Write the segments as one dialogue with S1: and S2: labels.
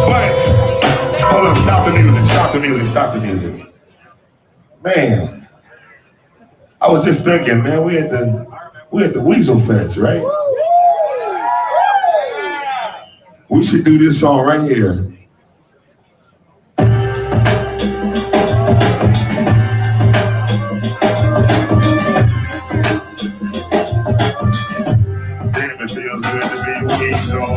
S1: But hold up, stop the music. Man, I was just thinking, man, we at the WeaselFest, right? We should do this song right here. Damn, it feels good to be a weasel.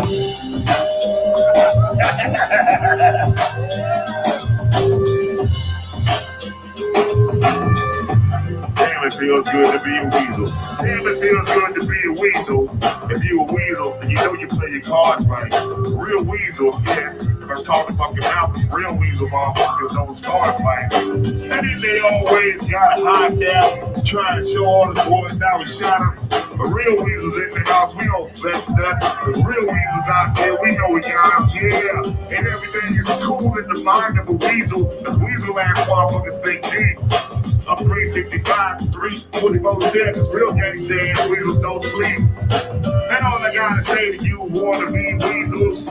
S1: Damn, it feels good to be a weasel. Damn, it feels good to be a weasel. If you a weasel, then you know you play your cards right. Real weasel, yeah. If I talk about your mouth, real weasel motherfuckers don't start fighting. And then they always got a high cap, trying to show all the boys now we shot them. But real weasels in the house, we don't flex that. The real weasels out there, we know we got them, yeah. And everything is cool in the mind of a weasel. The weasel ass motherfuckers think deep. I'm 365, 324/7. Real gang saying weasels don't sleep. And all I gotta say to you wanna be weasels,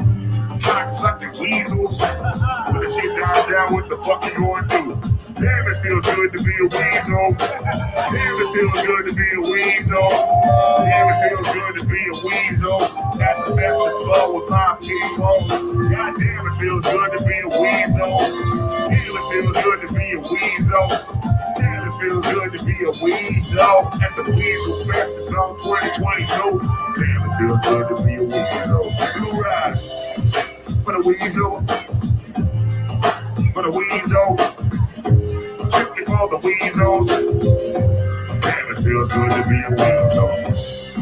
S1: cocksucking weasels. When the shit dies down, what the fuck you gonna do? Damn, it feels good to be a weasel. Damn, it feels good to be a weasel. Damn, it feels good to be a weasel. At the best of flow with my people. God damn, it feels good to be a weasel. Damn, it feels good to be a weasel. Damn, it feels good to be a weasel. At the WeaselFest on 2022. Damn, it feels good to be a weasel. Blue ride for the weasel. For the weasel. For the weasels. Damn, it feels good to be a weasel.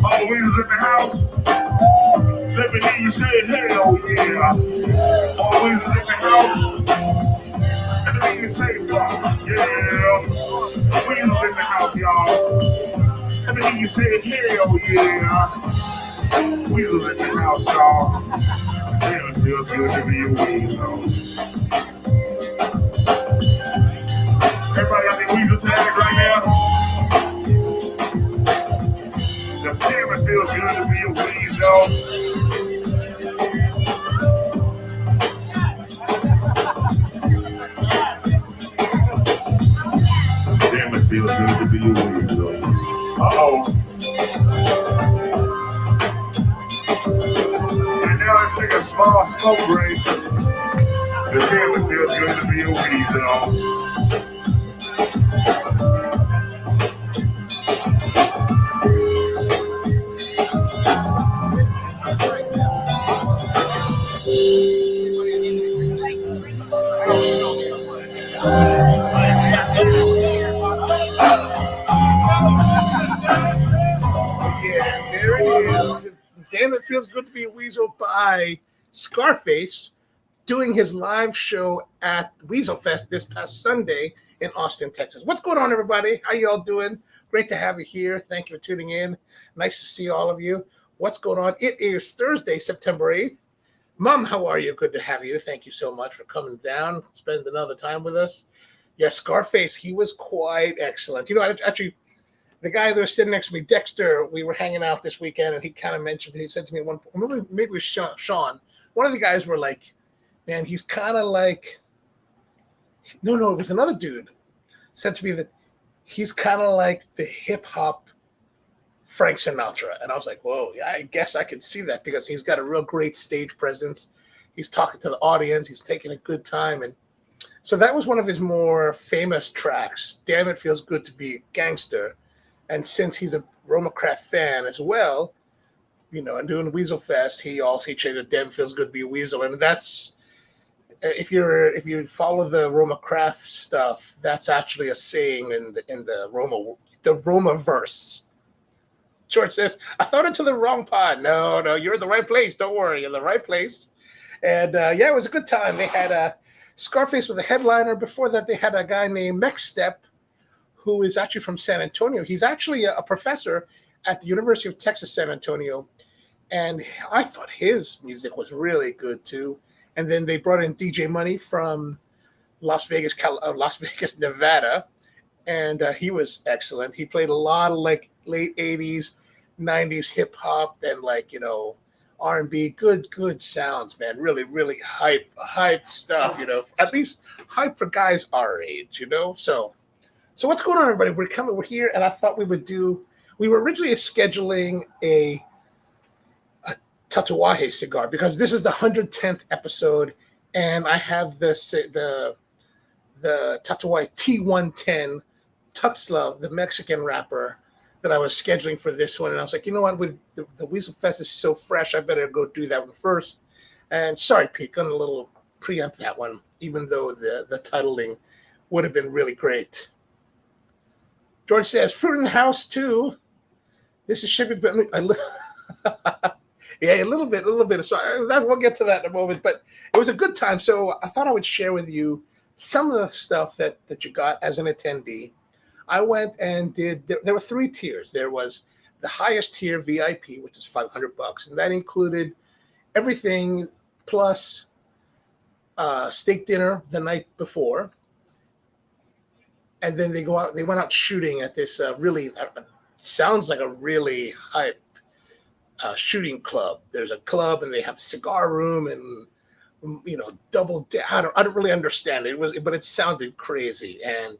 S1: All the weasels in the house. Let me hear you say hell yeah. All the weasels in the house. Let me hear you say fuck yeah. Weasels in the house, y'all. Let me hear you say hell yeah. Weasels in the house, y'all. Damn, it feels good to be a weasel. Everybody got their weasel tag right now? Damn, it feels good to be a weasel. Damn, it feels good to be a weasel. Uh-oh. And now let's take a small smoke break. Damn, it feels good to be a weasel.
S2: Damn, it feels good to be a weasel by Scarface doing his live show at WeaselFest this past Sunday in Austin, Texas. What's going on, everybody? How y'all doing? Great to have you here. Thank you for tuning in. Nice to see all of you. What's going on? It is Thursday, September 8th. Mom, how are you? Good to have you. Thank you so much for coming down, spend another time with us. Yes, Scarface, he was quite excellent. You know, actually, the guy that was sitting next to me, Dexter, we were hanging out this weekend, and he kind of mentioned, he said to me one point, maybe it was Sean, one of the guys were like, man, he's kind of like, no, it was another dude, said to me that he's kind of like the hip-hop Frank Sinatra. And I was like, whoa, yeah, I guess I could see that because he's got a real great stage presence. He's talking to the audience. He's taking a good time. And so that was one of his more famous tracks, Damn It Feels Good to Be a Gangster. And since he's a Roma Craft fan as well, you know, and doing WeaselFest, he changed Damn It Feels Good to Be a Weasel. And that's, if you follow the Roma Craft stuff, that's actually a saying in the Roma verse. George says, I thought it to the wrong pod. No, you're in the right place. Don't worry, you're in the right place. And yeah, it was a good time. They had Scarface with a headliner. Before that, they had a guy named Mexstep, who is actually from San Antonio. He's actually a professor at the University of Texas, San Antonio. And I thought his music was really good too. And then they brought in DJ Money from Las Vegas, Nevada. And he was excellent. He played a lot of like late 80s, 90s hip hop and like, you know, R&B, good sounds, man. Really hype stuff, you know. At least hype for guys our age, you know. So what's going on, everybody? We're here, and I thought we were originally scheduling a Tatuaje cigar because this is the 110th episode, and I have the Tatuaje T110 Tuxtla, the Mexican wrapper, that I was scheduling for this one. And I was like, you know what, with the WeaselFest is so fresh, I better go do that one first. And sorry, Pete, gonna a little preempt that one, even though the titling would have been really great. George says, fruit in the house too. This is shipping. Yeah, a little bit. So we'll get to that in a moment. But it was a good time. So I thought I would share with you some of the stuff that you got as an attendee. I went and there were 3 tiers. There was the highest tier, VIP, which is $500, and that included everything plus steak dinner the night before. And then they went out shooting at this sounds like a really hype shooting club. There's a club, and they have cigar room and, you know, I don't really understand it. But it sounded crazy, and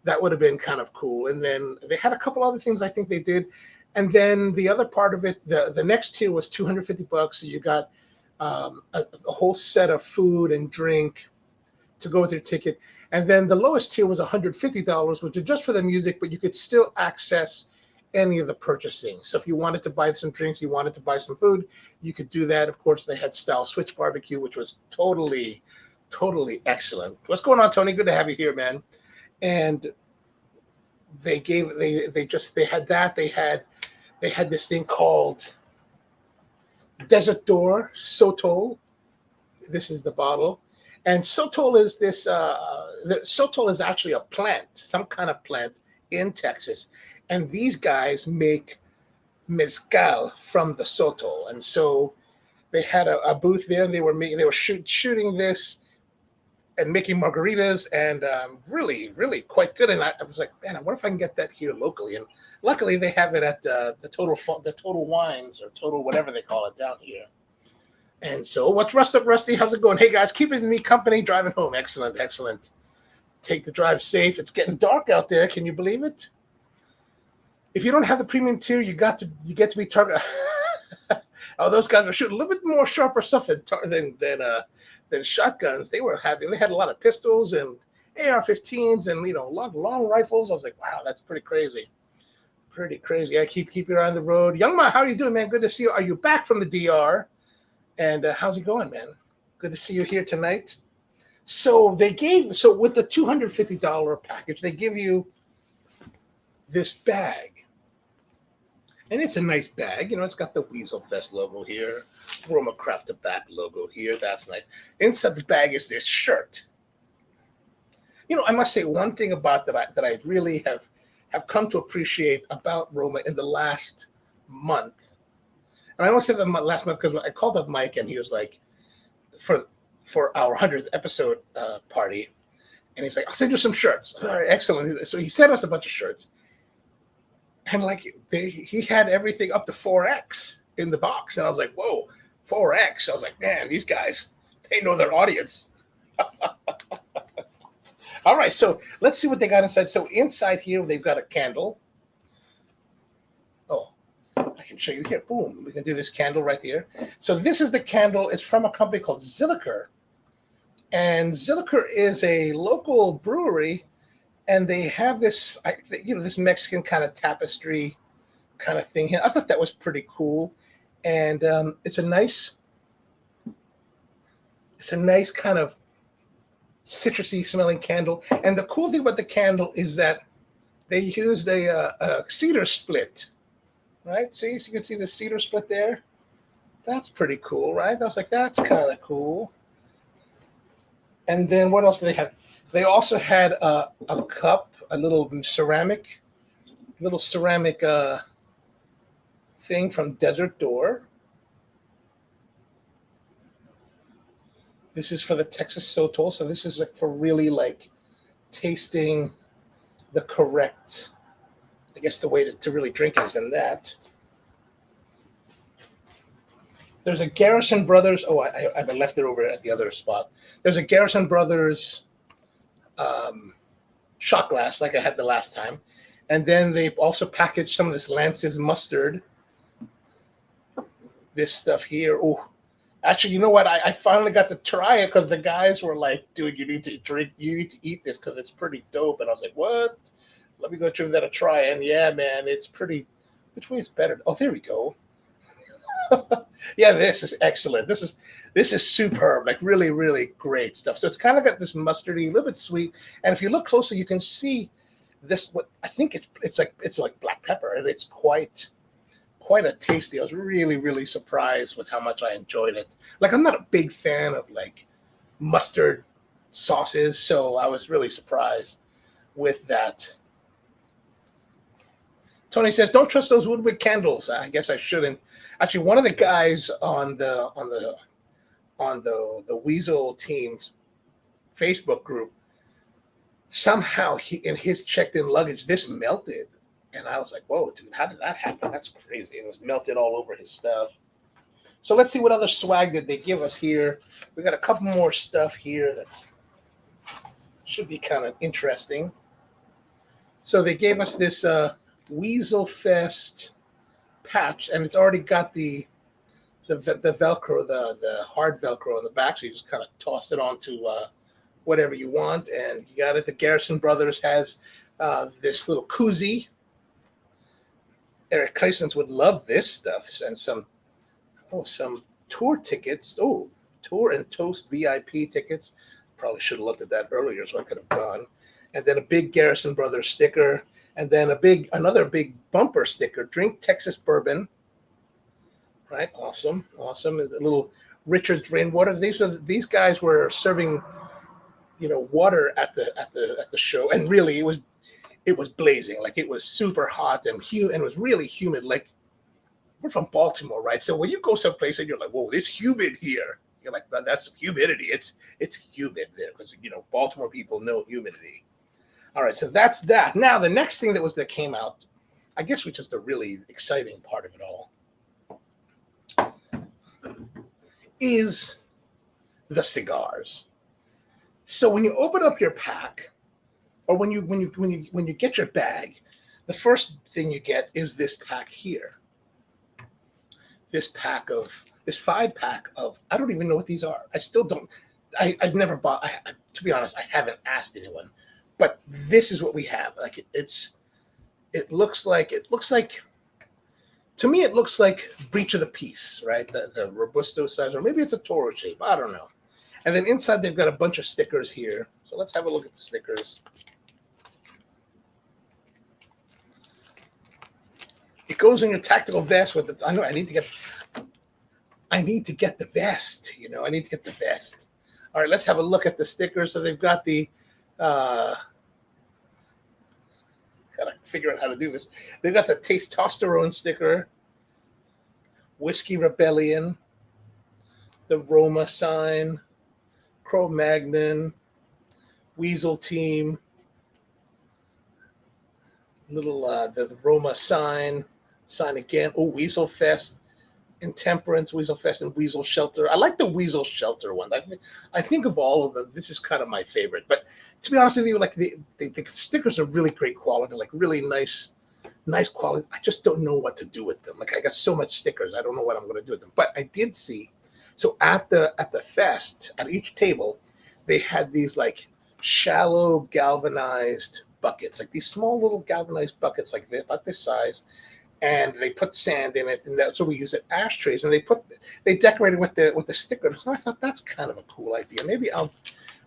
S2: that would have been kind of cool. And then they had a couple other things I think they did. And then the other part of it, the next tier was $250. So you got a whole set of food and drink to go with your ticket. And then the lowest tier was $150, which is just for the music, but you could still access any of the purchasing. So if you wanted to buy some drinks, you wanted to buy some food, you could do that. Of course, they had Style Switch Barbecue, which was totally excellent. What's going on, Tony? Good to have you here, man. And they had that. They had this thing called Desert Door Sotol. This is the bottle. And Sotol is Sotol is actually a plant, some kind of plant in Texas. And these guys make mezcal from the Sotol. And so they had a booth there, and they were shooting this and making margaritas, and really quite good. And I was like, man, I wonder if I can get that here locally. And luckily, they have it at the Total Wines, or Total whatever they call it down here. And so, what's Rusty? How's it going? Hey guys, keeping me company driving home. Excellent. Take the drive safe. It's getting dark out there. Can you believe it? If you don't have the premium tier, you get to be targeted. Oh, those guys are shooting a little bit more sharper stuff than shotguns. They had a lot of pistols and AR-15s and, you know, long rifles. I was like, wow, that's pretty crazy. Yeah, keep your eye on the road. Young Ma, how are you doing, man? Good to see you. Are you back from the DR? And how's it going, man? Good to see you here tonight. So with the $250 package, they give you this bag. And it's a nice bag. You know, it's got the WeaselFest logo here, Roma Craft Tobacco logo here. That's nice. Inside the bag is this shirt. You know, I must say one thing about that I really have come to appreciate about Roma in the last month. And I only said that last month because I called up Mike, and he was like, for our 100th episode party, and he's like, I'll send you some shirts. All right, excellent. So he sent us a bunch of shirts. And like he had everything up to 4X in the box. And I was like, whoa, 4X. I was like, man, these guys, they know their audience. All right, so let's see what they got inside. So inside here, they've got a candle. Oh, I can show you here. Boom, we can do this candle right here. So this is the candle. It's from a company called Zilliker. And Zilliker is a local brewery. And they have this, this Mexican kind of tapestry kind of thing here. I thought that was pretty cool. And it's a nice kind of citrusy smelling candle. And the cool thing about the candle is that they used a cedar split, right? See, so you can see the cedar split there. That's pretty cool, right? I was like, that's kind of cool. And then what else do they have? They also had a cup, a little ceramic thing from Desert Door. This is for the Texas Sotol, so this is like for really like tasting the correct, I guess the way to really drink it is in that. There's a Garrison Brothers. Oh, I left it over at the other spot. There's a Garrison Brothers shot glass like I had the last time. And then they also packaged some of this Lance's mustard. This stuff here. Oh, actually, you know what? I finally got to try it because the guys were like, dude, you need to eat this because it's pretty dope. And I was like, what? Let me go give that a try. And yeah, man, it's pretty. Which way is better? Oh, there we go. Yeah, this is excellent. This is superb. Like really, really great stuff. So it's kind of got this mustardy, a little bit sweet. And if you look closer, you can see this. What I think it's like black pepper, and it's quite a tasty. I was really, really surprised with how much I enjoyed it. Like I'm not a big fan of like mustard sauces, so I was really surprised with that. Tony says, "Don't trust those woodwick candles." I guess I shouldn't. Actually, one of the guys on the Weasel team's Facebook group, somehow in his checked-in luggage, this melted, and I was like, "Whoa, dude, how did that happen? That's crazy!" It was melted all over his stuff. So let's see what other swag did they give us here. We got a couple more stuff here that should be kind of interesting. So they gave us this WeaselFest patch, and it's already got the Velcro, the hard Velcro on the back, so you just kind of toss it onto whatever you want, and you got it. The Garrison Brothers has this little koozie. Eric Claessens would love this stuff, and some tour tickets. Oh, tour and toast VIP tickets. Probably should have looked at that earlier, so I could have gone. And then a big Garrison Brothers sticker, and then another big bumper sticker. Drink Texas bourbon. Right, awesome. And the little Richard's rainwater. These guys were serving, water at the show, and really it was blazing. Like it was super hot and it was really humid. Like we're from Baltimore, right? So when you go someplace and you're like, whoa, it's humid here. You're like, that's humidity. It's humid there because Baltimore people know humidity. All right, so that's that. Now the next thing that came out, I guess, which is the really exciting part of it all, is the cigars. So when you open up your pack, or when you get your bag, the first thing you get is this pack here. This 5-pack of, I don't even know what these are. I still don't. I've never bought. To be honest, I haven't asked anyone. But this is what we have. Like it looks like to me it looks like Breach of the Peace, right? The Robusto size, or maybe it's a Toro shape. I don't know. And then inside they've got a bunch of stickers here. So let's have a look at the stickers. It goes in your tactical vest with the. I know I need to get the vest. I need to get the vest. All right, let's have a look at the stickers. So they've got the. Gotta figure out how to do this. They've got the Testosterone sticker, Whiskey Rebellion, the Roma sign, Cro-Magnon, Weasel Team, little the Roma sign again. Oh, WeaselFest, Intemperance, WeaselFest, and Weasel Shelter. I like the Weasel Shelter one. I think of all of them, this is kind of my favorite. But to be honest with you, like the stickers are really great quality, like really nice quality. I just don't know what to do with them. Like I got so much stickers, I don't know what I'm going to do with them. But I did see, so at the fest, at each table, they had these like shallow galvanized buckets, like these small little galvanized buckets like this, about this size. And they put sand in it, and that's what we use at ashtrays. And they decorated with the stickers. So I thought that's kind of a cool idea. Maybe I'll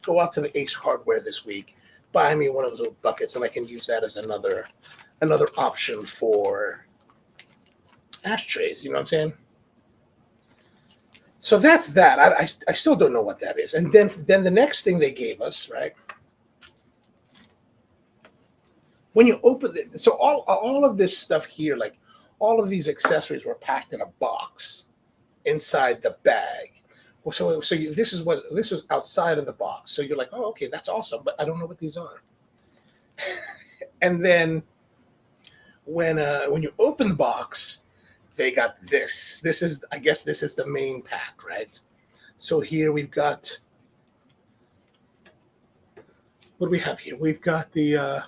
S2: go out to the Ace Hardware this week, buy me one of those little buckets, and I can use that as another option for ashtrays. You know what I'm saying? So that's that. I still don't know what that is. And then the next thing they gave us, right? When you open it, so all of this stuff here, like all of these accessories were packed in a box inside the bag. Well, so this is outside of the box. So you're like, oh, okay, that's awesome, but I don't know what these are. And then when you open the box, they got this. This is, I guess this is the main pack, right? So here we've got, what do we have here? We've got the,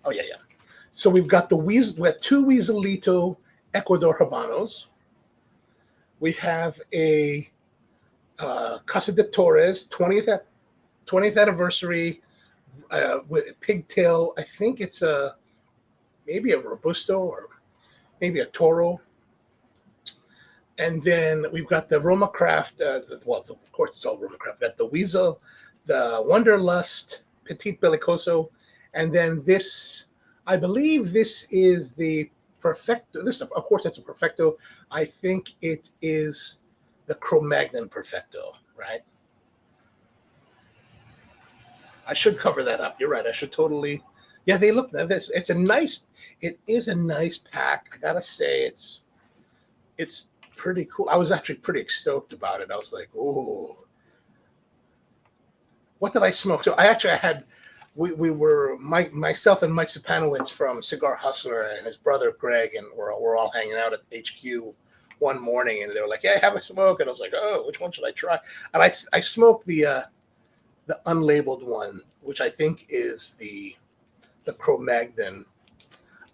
S2: oh yeah. So we've got we have two Weaselito Ecuador Habanos. We have a Casa de Torres 20th anniversary with pigtail. I think it's maybe a Robusto or maybe a Toro. And then we've got the Roma Craft. Well, of course, it's all Roma Craft. We've got the WunderLust Petite Belicoso. And then this, I believe this is the Perfecto. This, of course, it's a Perfecto. I think it is the Cro-Magnon Perfecto, right? I should cover that up. You're right. I should totally. Yeah, they look. It's a nice. It is a nice pack. I gotta say, it's pretty cool. I was actually pretty stoked about it. I was like, oh, what did I smoke? So I had. We were myself and Mike Sapanowitz from Cigar Hustler and his brother Greg, and we're all hanging out at HQ one morning, and they were like, "Yeah, have a smoke," and I was like, "Oh, which one should I try?" And I smoked the unlabeled one, which I think is the Cro-Magnon.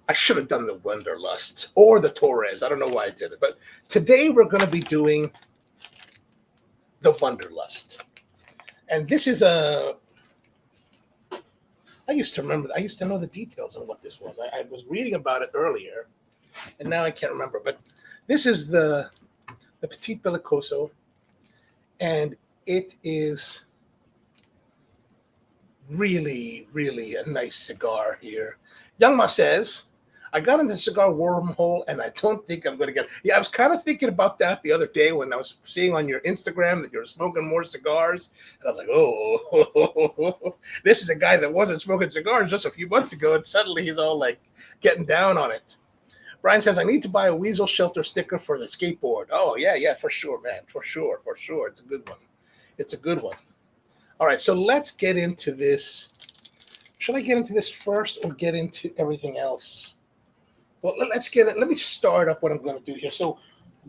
S2: I should have done the WunderLust or the Torres. I don't know why I did it, but today we're going to be doing the WunderLust, and this is a. I used to know the details on what this was. I was reading about it earlier, and now I can't remember. But this is the Petite Belicoso, and it is really, really a nice cigar here. Young Ma says, I got into the cigar wormhole, and I don't think I'm going to get it. Yeah, I was kind of thinking about that the other day when I was seeing on your Instagram that you're smoking more cigars. And I was like, oh, this is a guy that wasn't smoking cigars just a few months ago, and suddenly he's all like getting down on it. Brian says, I need to buy a Weasel Shelter sticker for the skateboard. Oh, yeah, for sure, man. For sure. It's a good one. All right, so let's get into this. Should I get into this first or get into everything else? Well, let's get it. Let me start up what I'm going to do here. So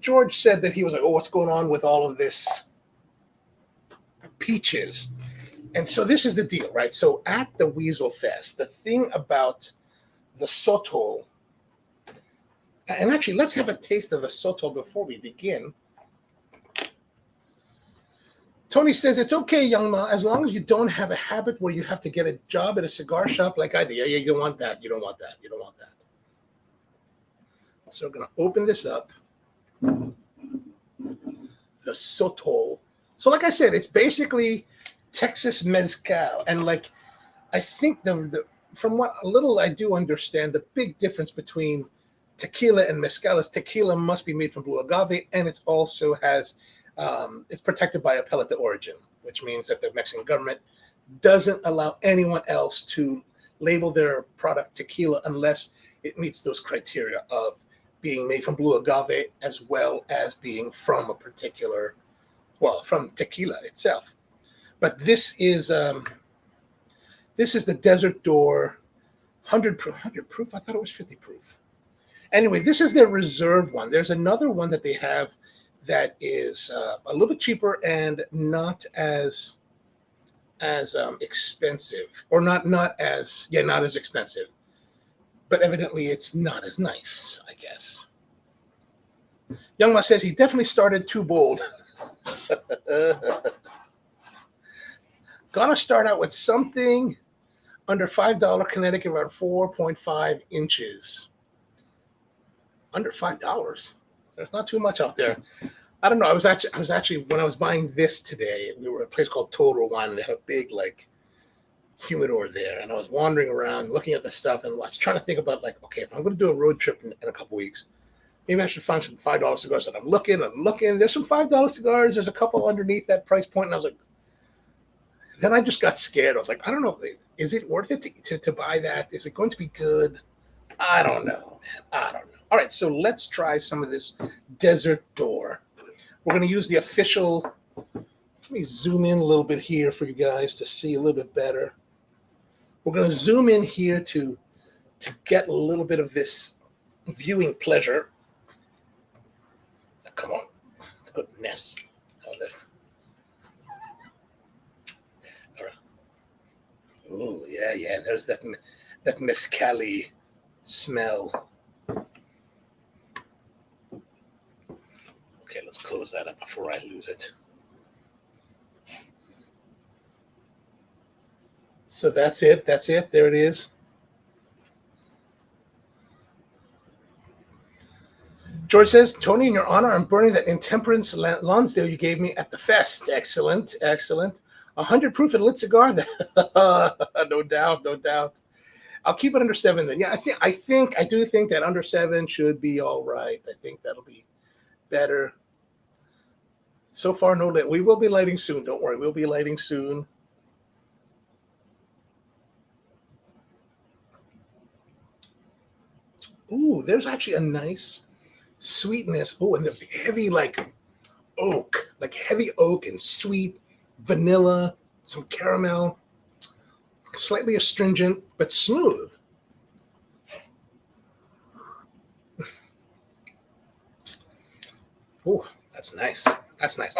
S2: George said that he was like, oh, what's going on with all of this peaches? And so this is the deal, right? So at the WeaselFest, the thing about the Sotol, and actually, let's have a taste of the Sotol before we begin. Tony says, it's okay, Young Ma, as long as you don't have a habit where you have to get a job at a cigar shop like I did. Yeah, you don't want that. You don't want that. So we're going to open this up. The Sotol. So like I said, it's basically Texas mezcal. And like, I think from what a little I do understand, the big difference between tequila and mezcal is tequila must be made from blue agave, and it also has, it's protected by appellate de origin, which means that the Mexican government doesn't allow anyone else to label their product tequila unless it meets those criteria of being made from blue agave as well as being from a particular, from tequila itself. But this is the Desert Door 100 proof. I thought it was 50 proof. Anyway, this is their reserve one. There's another one that they have that is a little bit cheaper and not as expensive, or not as expensive. But evidently it's not as nice, I guess. Young Ma says he definitely started too bold. Gonna start out with something under $5 Connecticut, around 4.5 inches. Under $5. There's not too much out there. I don't know. I was actually when I was buying this today, we were at a place called Toro Wine, and they have a big humidor there, and I was wandering around looking at the stuff, and I was trying to think about okay, if I'm going to do a road trip in a couple weeks, maybe I should find some $5 cigars. And I'm looking. There's some $5 cigars. There's a couple underneath that price point, and I was like, then I just got scared. I was like, I don't know, is it worth it to buy that? Is it going to be good? I don't know, man. I don't know. All right, so let's try some of this Desert Door. We're going to use the official. Let me zoom in a little bit here for you guys to see a little bit better. We're going to zoom in here to to get a little bit of this viewing pleasure. Come on, goodness. All right. Oh yeah. There's that mezcali smell. Okay, let's close that up before I lose it. So that's it. There it is. George says, Tony, in your honor, I'm burning that Intemperance Lonsdale you gave me at the fest. Excellent. 100 proof and lit cigar. No doubt. I'll keep it under 7 then. Yeah, I do think that under 7 should be all right. I think that'll be better. So far, no lit. We will be lighting soon. Don't worry. We'll be lighting soon. Ooh, there's actually a nice sweetness. Oh, and the heavy heavy oak and sweet vanilla, some caramel, slightly astringent but smooth. Oh, that's nice.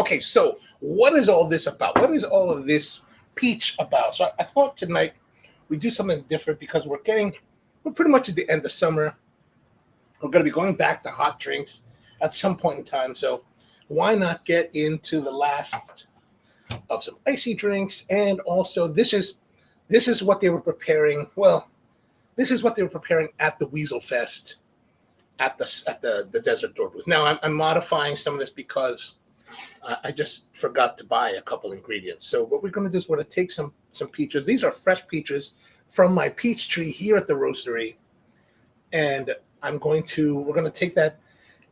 S2: Okay, so what is all this about? What is all of this peach about? So I thought tonight we do something different because we're pretty much at the end of summer. We're going to be going back to hot drinks at some point in time. So why not get into the last of some icy drinks? And also this is what they were preparing. Well, this is what they were preparing at the WeaselFest at the Desert Door booth. Now I'm modifying some of this because I just forgot to buy a couple ingredients. So what we're going to do is we're going to take some peaches. These are fresh peaches from my peach tree here at the roastery. And we're going to take that,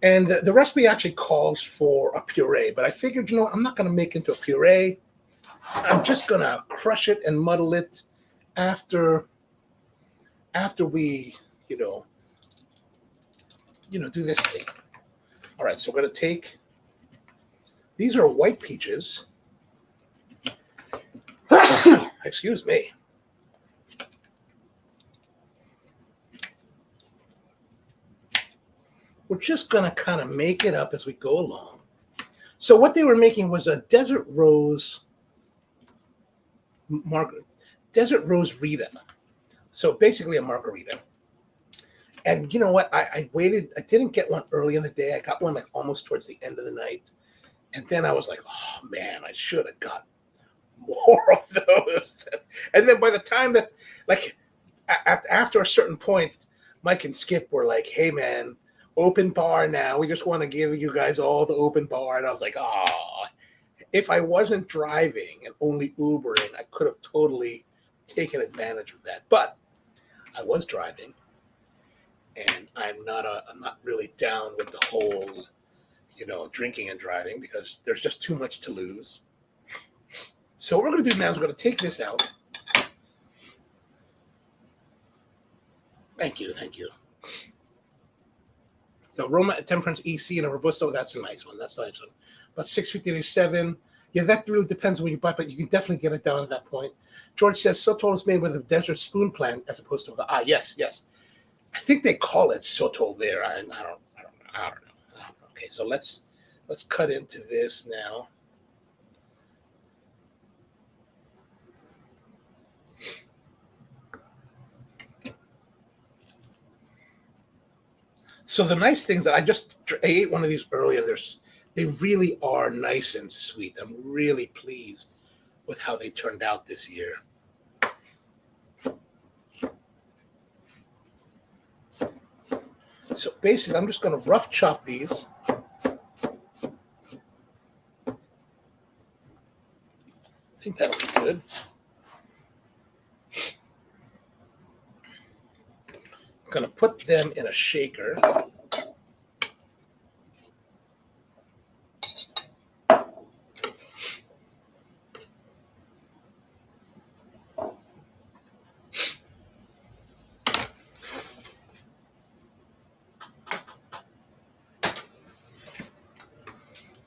S2: and the recipe actually calls for a puree, but I figured, I'm not going to make it into a puree. I'm just going to crush it and muddle it after we, do this thing. All right, so we're going to take, these are white peaches. Excuse me. We're just going to kind of make it up as we go along. So what they were making was a Desert Rose Rita. So basically a margarita. And you know what? I waited. I didn't get one early in the day. I got one like almost towards the end of the night. And then I was like, oh man, I should have got more of those. And then by the time that, after a certain point, Mike and Skip were like, hey man, open bar now. We just want to give you guys all the open bar. And I was like, oh, if I wasn't driving and only Ubering, I could have totally taken advantage of that. But I was driving, and I'm not really down with the whole, drinking and driving because there's just too much to lose. So what we're going to do now is we're going to take this out. Thank you. So Roma Temperance EC and a Robusto, that's a nice one. That's a nice one. About 650-7. Yeah, that really depends when you buy, but you can definitely get it down at that point. George says Sotol is made with a desert spoon plant as opposed to yes. I think they call it Sotol there. I don't know. Okay, so let's cut into this now. So the nice things that I ate one of these earlier. They really are nice and sweet. I'm really pleased with how they turned out this year. So basically, I'm just going to rough chop these. I think that'll be good. I'm going to put them in a shaker.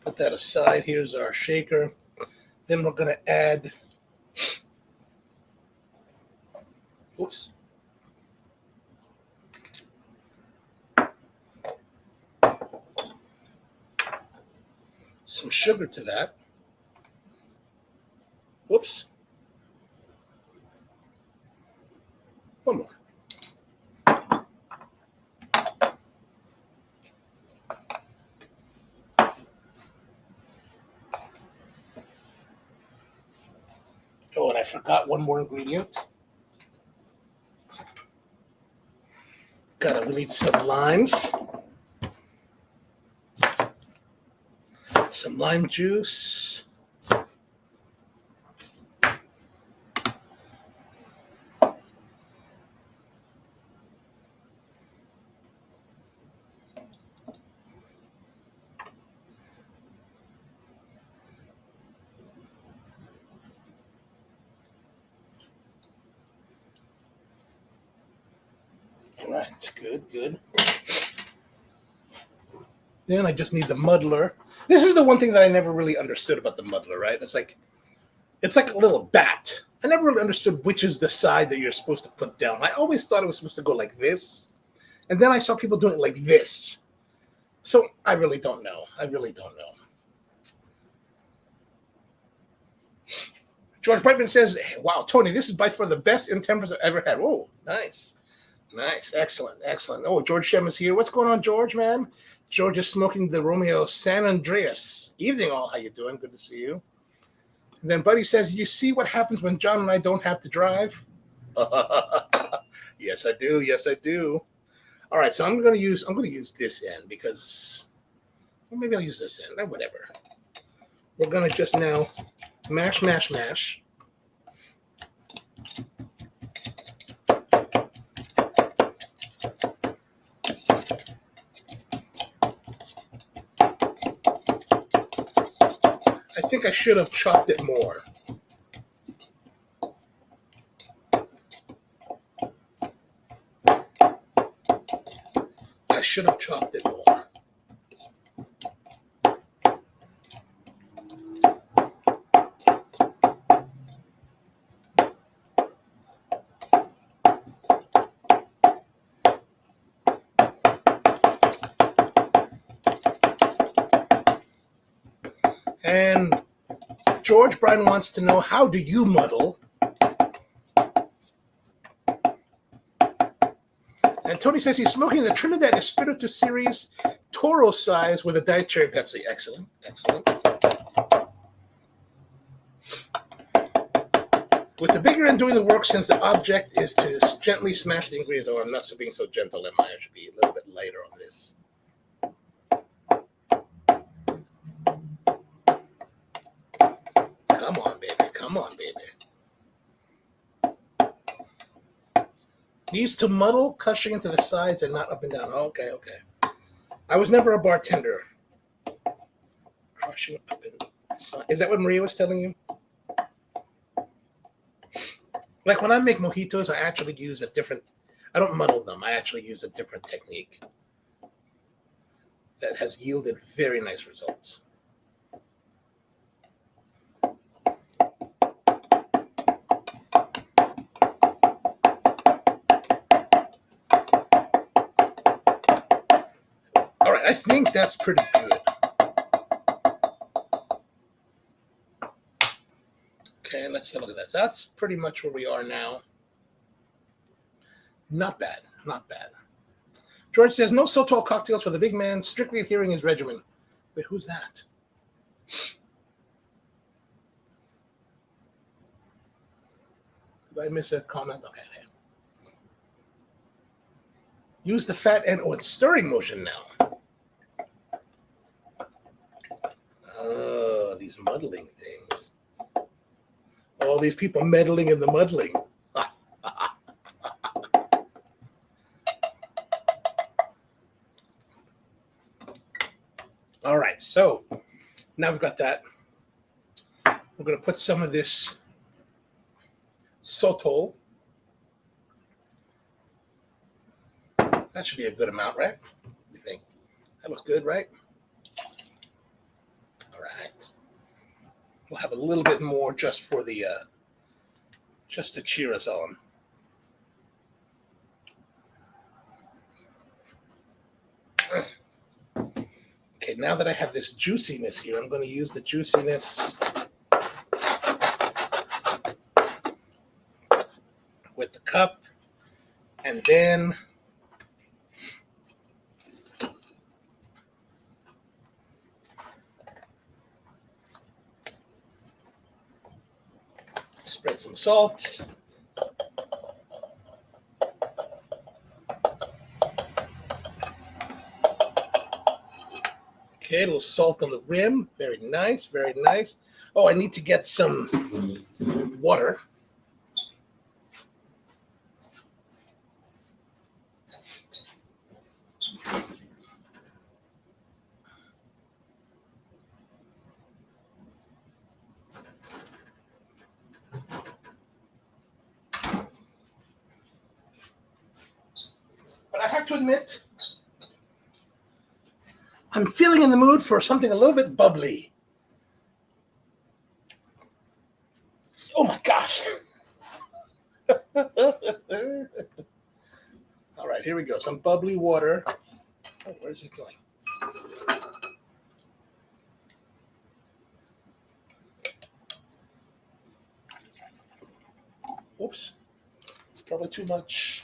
S2: Put that aside. Here's our shaker. Then we're going to add, some sugar to that. Whoops. One more. Oh, and I forgot one more ingredient. We need some limes. Some lime juice. All right, good. Then I just need the muddler. This is the one thing that I never really understood about the muddler, right? It's like a little bat. I never really understood which is the side that you're supposed to put down. I always thought it was supposed to go like this. And then I saw people doing it like this. So I really don't know. George Brightman says, hey, wow, Tony, this is by far the best intempers I've ever had. Oh, nice. Excellent. Oh, George Shem is here. What's going on, George, man? George is smoking the Romeo San Andreas. Evening all, how you doing? Good to see you. And then Buddy says, you see what happens when John and I don't have to drive? Yes, I do. All right, so I'm gonna use this end because maybe I'll use this end. Whatever. We're gonna just now mash. I think I should have chopped it more. And George Bryan wants to know, how do you muddle? And Tony says he's smoking the Trinidad Espiritu Series Toro size with a dietary Pepsi. Excellent. With the bigger end doing the work, since the object is to gently smash the ingredients. Oh, I'm not being so gentle, am I? I should be a little bit lighter on this. Come on, baby. Used to muddle, crushing into the sides and not up and down. Okay. I was never a bartender. Crushing up and side. Is that what Maria was telling you? Like when I make mojitos, I actually use I don't muddle them. I actually use a different technique that has yielded very nice results. All right, I think that's pretty good. Okay, let's look at that. So that's pretty much where we are now. Not bad. George says, no Sotol cocktails for the big man, strictly adhering his regimen. Wait, who's that? Did I miss a comment? Okay. Use the fat end. Oh, it's stirring motion now. Oh, these muddling things. All these people meddling in the muddling. All right, so now we've got that. We're going to put some of this Sotol. That should be a good amount, right? What do you think? That looks good, right? All right. We'll have a little bit more just for the, just to cheer us on. Okay, now that I have this juiciness here, I'm going to use the juiciness with the cup, and then spread some salt. Okay, a little salt on the rim. Very nice, very nice. Oh, I need to get some water. But I have to admit, I'm feeling in the mood for something a little bit bubbly. Oh my gosh. All right, here we go. Some bubbly water. Oh, where's it going? Oops. It's probably too much.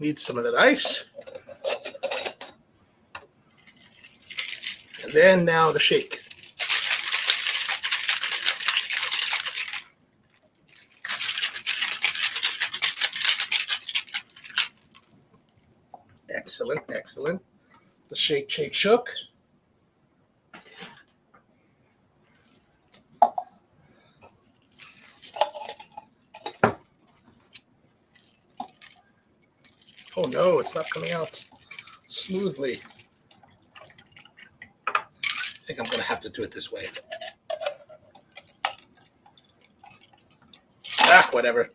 S2: Need some of that ice. And then now the shake. Excellent, excellent. The shake, shake, shook. Oh no, it's not coming out smoothly. I think I'm going to have to do it this way. Ah, whatever.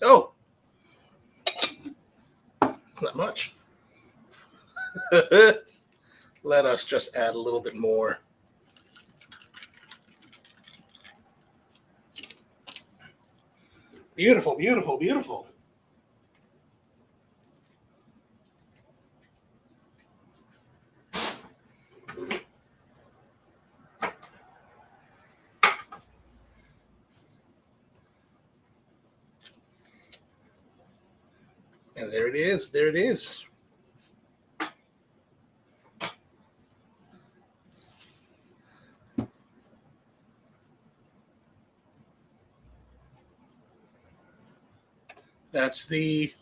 S2: Oh, it's not much. Let us just add a little bit more. Beautiful, beautiful, beautiful. And there it is. There it is. That's the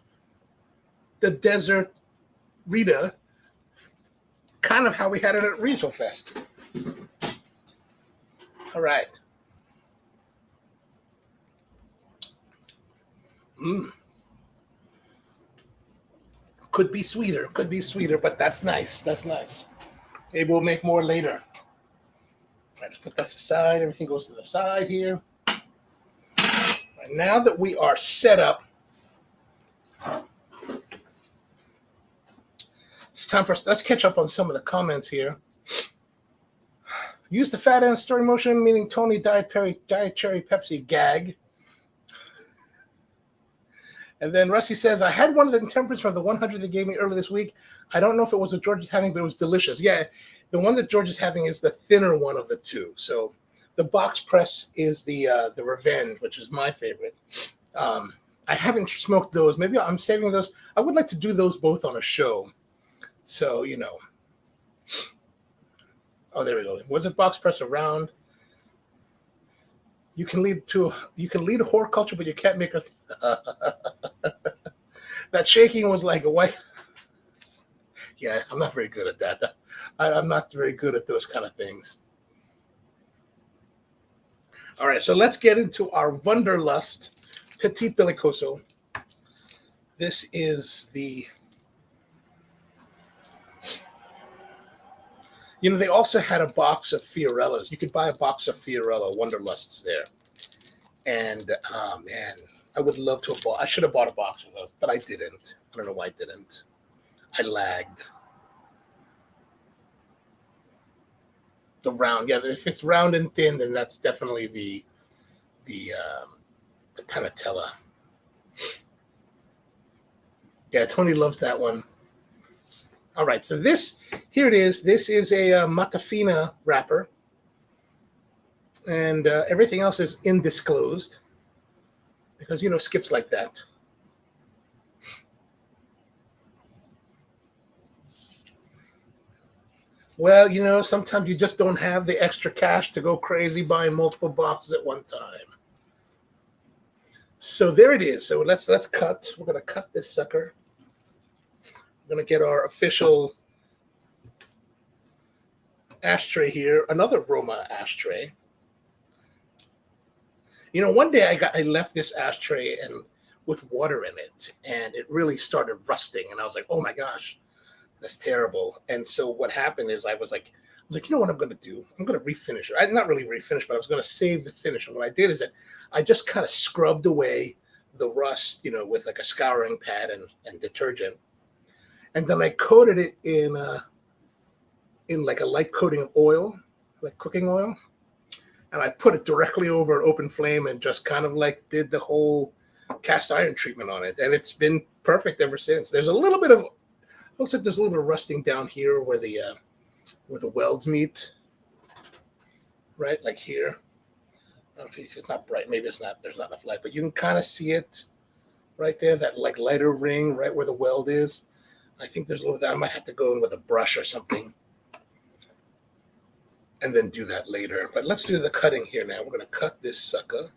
S2: Desert Rita, kind of how we had it at WeaselFest. All right. Could be sweeter, but that's nice. That's nice. Maybe we'll make more later. All right, let's put this aside. Everything goes to the side here. And now that we are set up, it's time for us. Let's catch up on some of the comments here. Use the fat end story motion, meaning Tony Diet Cherry Pepsi gag. And then Rusty says, I had one of the intemperance from the 100 they gave me earlier this week. I don't know if it was what George is having, but it was delicious. Yeah, the one that George is having is the thinner one of the two. So the box press is the Revenge, which is my favorite. I haven't smoked those. Maybe I'm saving those. I would like to do those both on a show. So, you know. Oh, there we go. Was it box press around? You can lead a horror culture, but you can't make a. That shaking was like a white. Yeah, I'm not very good at that. I'm not very good at those kind of things. All right, so let's get into our WunderLust Petite Belicoso. This is the. You know, they also had a box of Fiorellas. You could buy a box of Fiorella WunderLusts there. And, man, I would love to have bought. I should have bought a box of those, but I didn't. I don't know why I didn't. I lagged. the round. Yeah, if it's round and thin, then that's definitely the Panatella. Yeah, Tony loves that one. All right, so here it is. This is a Matafina wrapper, and everything else is indisclosed because skips like that. Well, sometimes you just don't have the extra cash to go crazy buying multiple boxes at one time. So there it is. So let's cut. We're gonna cut this sucker. We're gonna get our official ashtray here. Another Roma ashtray. One day I left this ashtray and with water in it, and it really started rusting. And I was like, oh my gosh, that's terrible. And so what happened is I was like, you know what I'm going to do? I'm going to refinish it. I'm not really refinish, but I was going to save the finish. And what I did is that I just kind of scrubbed away the rust, with like a scouring pad and detergent. And then I coated it in like a light coating of oil, like cooking oil. And I put it directly over an open flame and just kind of like did the whole cast iron treatment on it. And it's been perfect ever since. There's a little bit of, looks like there's a little bit of rusting down here where the welds meet, right? Like here. I don't know if it's not bright. Maybe it's not, there's not enough light, but you can kind of see it right there, that like lighter ring right where the weld is. I think there's a little bit, I might have to go in with a brush or something and then do that later. But let's do the cutting here now. We're going to cut this sucker.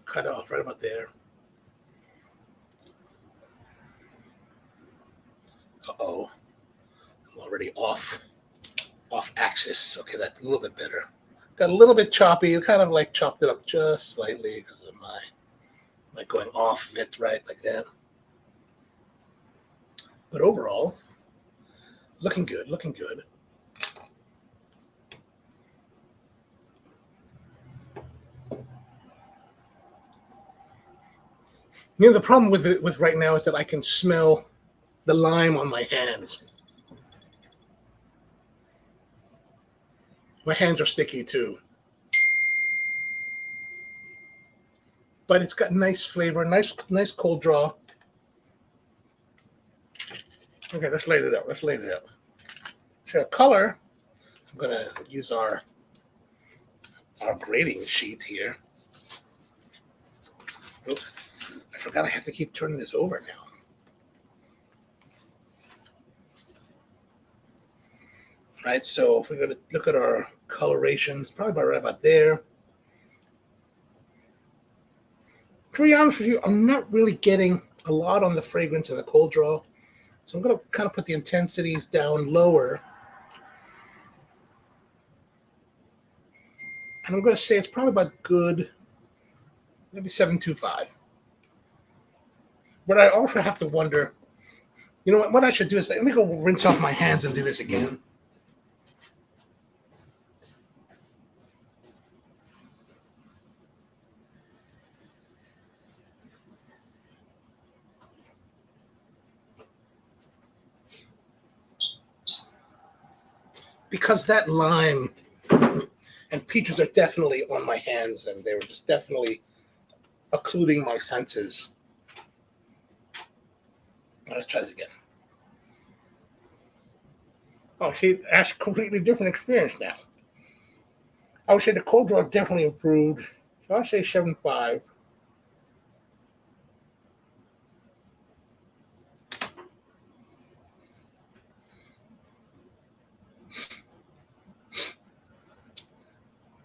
S2: Cut off right about there. Uh-oh. I'm already off axis. Okay, that's a little bit better. Got a little bit choppy. Kind of like chopped it up just slightly because of my like going off it, right, like that. But overall, looking good, looking good. The problem with right now is that I can smell the lime on my hands. My hands are sticky too. But it's got nice flavor, nice cold draw. Okay, let's light it up. So color, I'm gonna use our grading sheet here. Oops, I forgot I have to keep turning this over now. Right, so if we're gonna look at our coloration, it's probably right about there. To be honest with you, I'm not really getting a lot on the fragrance and the cold draw. So I'm going to kind of put the intensities down lower. And I'm going to say it's probably about good, maybe 7.25. But I also have to wonder, what I should do is, let me go rinse off my hands and do this again. Because that lime and peaches are definitely on my hands, and they were just definitely occluding my senses. Let's try this again. Oh, see, that's a completely different experience now. I would say the cold draw definitely improved. So I'll say 7.5.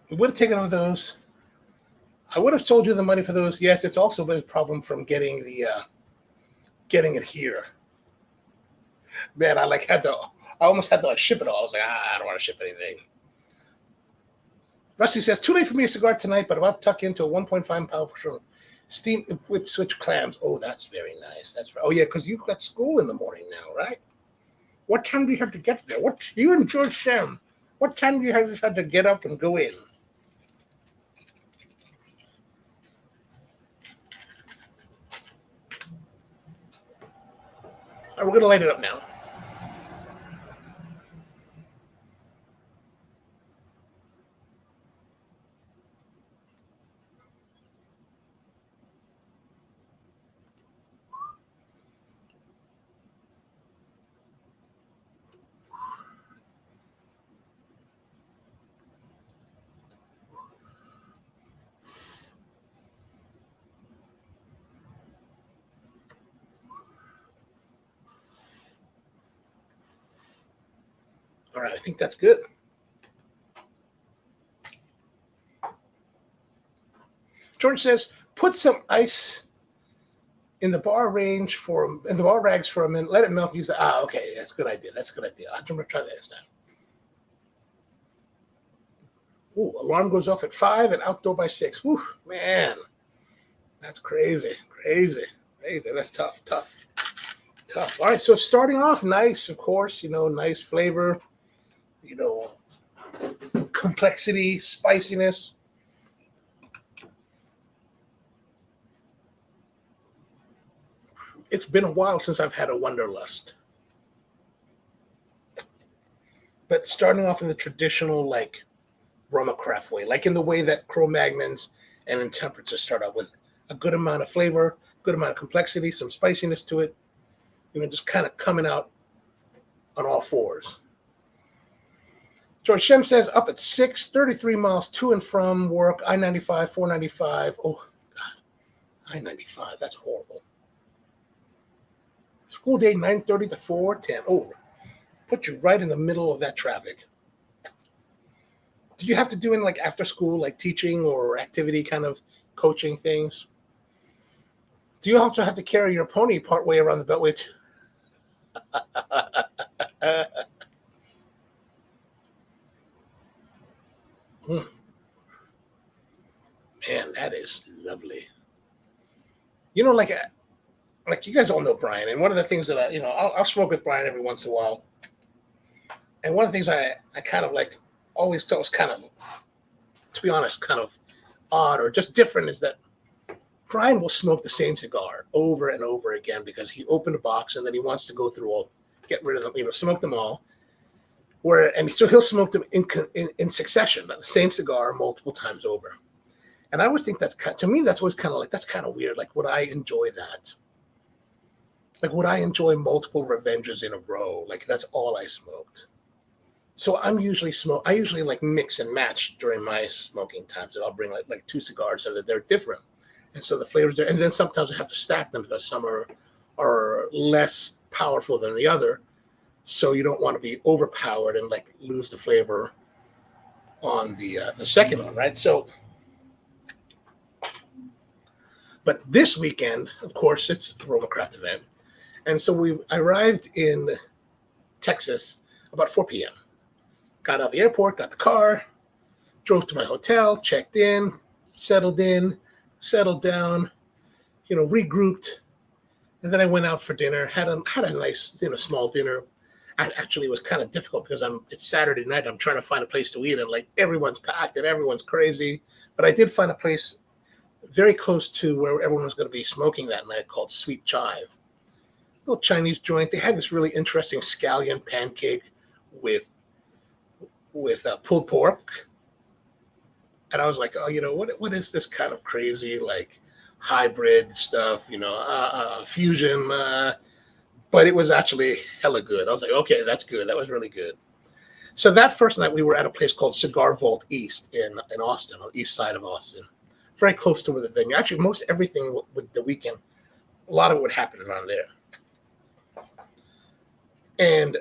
S2: We would have taken on those. I would have sold you the money for those. Yes, it's also been a problem from getting it here. Man, I almost had to ship it all. I was like, I don't want to ship anything. Rusty says, too late for me a cigar tonight, but about to tuck into a 1.5 pound steam whip switch clams. Oh, that's very nice. Oh yeah, because you've got school in the morning now, right? What time do you have to get there? You and George Sam, what time do you have to get up and go in? All right, we're going to light it up now. All right, I think that's good. George says, put some ice in the bar rags for a minute. Let it melt. Use it. Okay, that's a good idea. That's a good idea. I'm gonna try that next time. Ooh, alarm goes off at 5 and outdoor by 6. Whew, man, that's crazy. That's tough. All right, so starting off nice, of course. Nice flavor. Complexity, spiciness. It's been a while since I've had a WunderLust. But starting off in the traditional, like, Roma craft way, like in the way that Cro-Magnons and Intemperats start out with a good amount of flavor, good amount of complexity, some spiciness to it, just kind of coming out on all fours. George Shem says, up at 6, 33 miles to and from work, I-95, 495. Oh, God, I-95, that's horrible. School day, 9:30 to 4:10. Oh, put you right in the middle of that traffic. Do you have to do in like after school, like teaching or activity kind of coaching things? Do you also have to carry your pony part way around the beltway too? Man, that is lovely. Like you guys all know Brian, and one of the things that I'll smoke with Brian every once in a while. And one of the things I kind of like always thought was kind of, to be honest, kind of odd or just different is that Brian will smoke the same cigar over and over again because he opened a box and then he wants to go through get rid of them, smoke them all. So he'll smoke them in succession, the same cigar multiple times over. And I always think to me, that's always kind of like, that's kind of weird. Like, would I enjoy that? Like, would I enjoy multiple Revenges in a row? Like, that's all I smoked. So I usually like mix and match during my smoking times. And I'll bring like 2 cigars so that they're different. And so the flavors there. And then sometimes I have to stack them because some are less powerful than the other. So you don't want to be overpowered and like lose the flavor on the second one, right? So, but this weekend, of course, it's the Roma Craft event. And so I arrived in Texas about 4 p.m. Got out of the airport, got the car, drove to my hotel, checked in, settled down, regrouped. And then I went out for dinner, had a nice, small dinner. It was kind of difficult because it's Saturday night. I'm trying to find a place to eat and like everyone's packed and everyone's crazy. But I did find a place very close to where everyone was going to be smoking that night called Sweet Chive. Little Chinese joint. They had this really interesting scallion pancake with pulled pork. And I was like, oh, what is this kind of crazy, like hybrid stuff, fusion, but it was actually hella good. I was like, okay, that's good. That was really good. So that first night we were at a place called Cigar Vault East in Austin, on the east side of Austin, very close to where the venue. Actually, most everything with the weekend, a lot of it would happen around there. And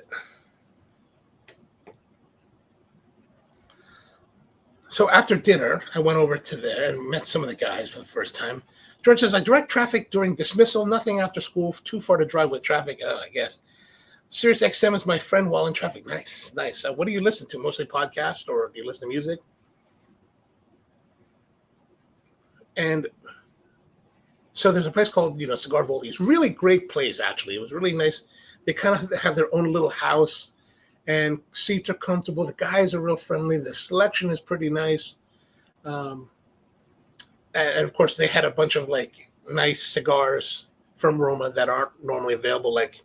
S2: so after dinner, I went over to there and met some of the guys for the first time. George says, I direct traffic during dismissal, nothing after school, too far to drive with traffic, I guess. Sirius XM is my friend while in traffic. Nice. What do you listen to? Mostly podcast, or do you listen to music? And so there's a place called, Cigar Vault. It's a really great place, actually. It was really nice. They kind of have their own little house, and seats are comfortable. The guys are real friendly. The selection is pretty nice. And of course, they had a bunch of like nice cigars from Roma that aren't normally available, like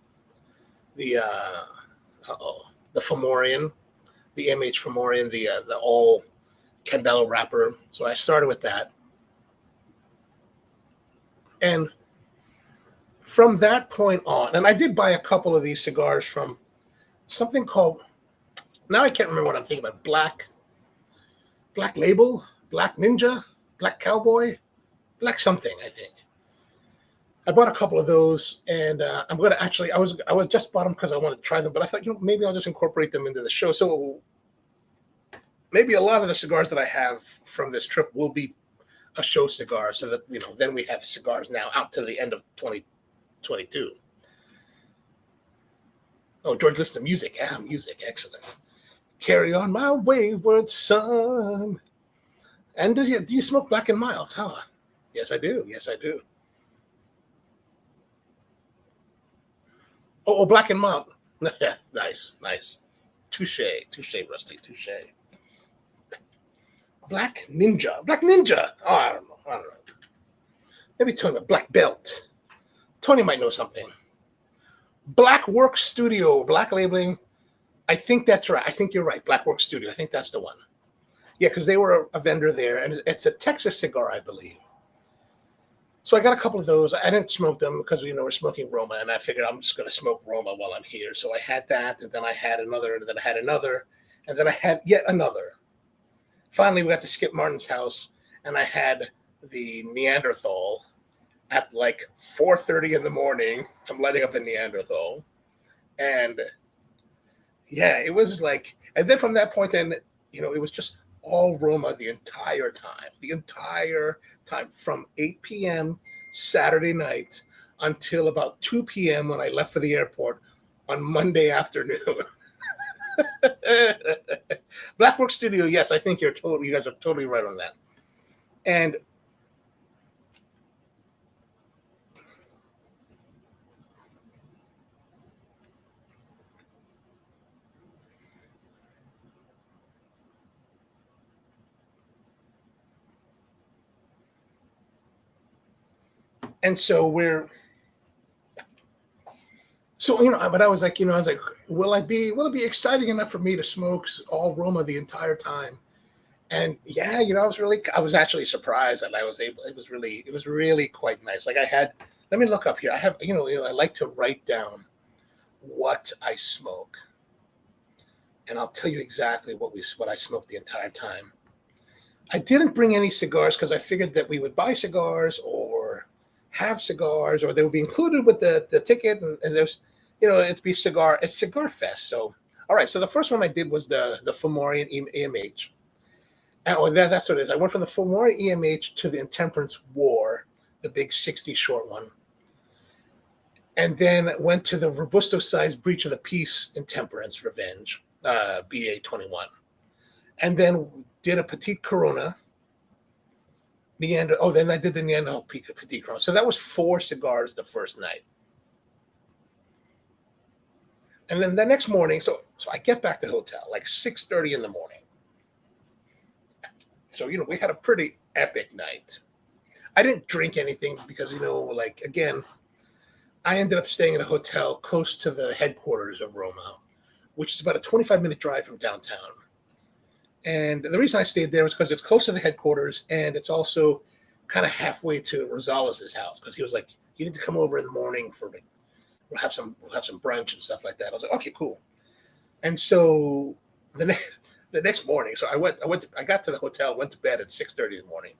S2: the Fomorian, the MH Fomorian, the all Candela wrapper. So I started with that. And from that point on, and I did buy a couple of these cigars from something called, now I can't remember what I'm thinking about, Black Label, Black Ninja, Black Cowboy, Black something, I think. I bought a couple of those, and I'm gonna actually. I was just bought them because I wanted to try them, but I thought maybe I'll just incorporate them into the show. So maybe a lot of the cigars that I have from this trip will be a show cigar, so that then we have cigars now out to the end of 2022. Oh, George listens to music. Yeah, music, excellent. Carry on, my wayward son. And do you smoke Black and Mild? Huh? Yes, I do. Yes, I do. Oh, Black and Mild. Yeah, nice. Touche, Rusty, touche. Black Ninja. Oh, I don't know. Maybe Tony, Black Belt. Tony might know something. Black Work Studio, black labeling. I think that's right. I think you're right. Black Work Studio. I think that's the one. Yeah, because they were a vendor there, and it's a Texas cigar, I believe. So I got a couple of those. I didn't smoke them because we're smoking Roma, and I figured I'm just going to smoke Roma while I'm here. So I had that, and then I had another, and then I had another, and then I had yet another. Finally, we got to Skip Martin's house, and I had the Neanderthal at like 4:30 in the morning. I'm lighting up a Neanderthal, and yeah, it was like, and then from that point, then it was just all Roma the entire time from 8 p.m. Saturday night until about 2 p.m. when I left for the airport on Monday afternoon. Blackwork Studio, yes, I think you guys are totally right on that. And so but I was like, will it be exciting enough for me to smoke all Roma the entire time? And yeah, I was actually surprised that I was able. It was really quite nice. Like let me look up here. I have, I like to write down what I smoke, and I'll tell you exactly what I smoked the entire time. I didn't bring any cigars because I figured that we would buy cigars or have cigars, or they would be included with the ticket, and there's, it's Cigar Fest. So, all right. So the first one I did was the Fomorian EMH. And that's what it is. I went from the Fomorian EMH to the Intemperance War, the big 60 short one, and then went to the Robusto size Breach of the Peace Intemperance Revenge, BA 21, and then did a Petite Corona. Then I did the Neanderthal Petite Corona. So that was 4 cigars the first night. And then the next morning, so I get back to the hotel like 6:30 in the morning. So, we had a pretty epic night. I didn't drink anything because, again, I ended up staying in a hotel close to the headquarters of Roma, which is about a 25-minute drive from downtown. And the reason I stayed there was because it's close to the headquarters, and it's also kind of halfway to Rosales' house, because he was like, you need to come over in the morning we'll have some brunch and stuff like that. I was like, okay, cool. And so the next morning, so I got to the hotel, went to bed at 6:30 in the morning.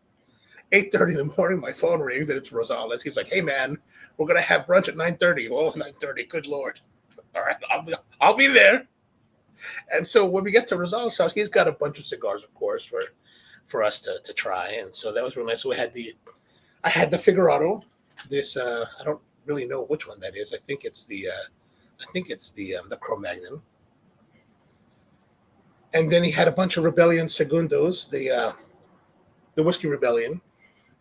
S2: 8:30 in the morning, my phone rings, and it's Rosales. He's like, hey man, we're gonna have brunch at 9:30. Oh, 9:30, good Lord. All right, I'll be there. And so when we get to Rosales' house, he's got a bunch of cigars, of course, for us to try. And so that was really nice. So I had the Figurado. This I don't really know which one that is. I think it's the Cro-Magnon. And then he had a bunch of Rebellion Segundos, the Whiskey Rebellion.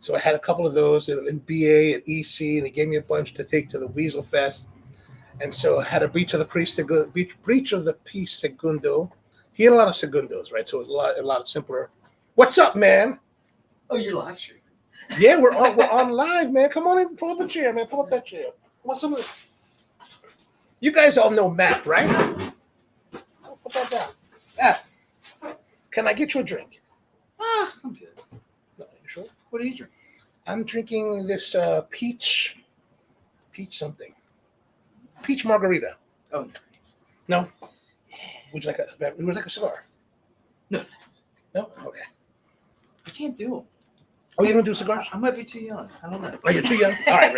S2: So I had a couple of those in BA and EC, and he gave me a bunch to take to the WeaselFest. And so I had a Breach of the Peace Segundo. He had a lot of Segundos, right? So it was a lot simpler. What's up, man?
S3: Oh, you're live streaming.
S2: Yeah, we're on live, man. Come on in, pull up a chair, man. Pull up that chair. You guys all know Matt, right? Put that down. Can I get you a drink?
S3: I'm good.
S2: No, you sure?
S3: What are you drinking?
S2: I'm drinking this peach something. Peach margarita.
S3: Oh, nice.
S2: No? Would you like a cigar?
S3: No thanks.
S2: No? Okay.
S3: I can't do them.
S2: Oh, you don't do cigars?
S3: I might be too young. I don't know.
S2: Oh, you're too young? All right.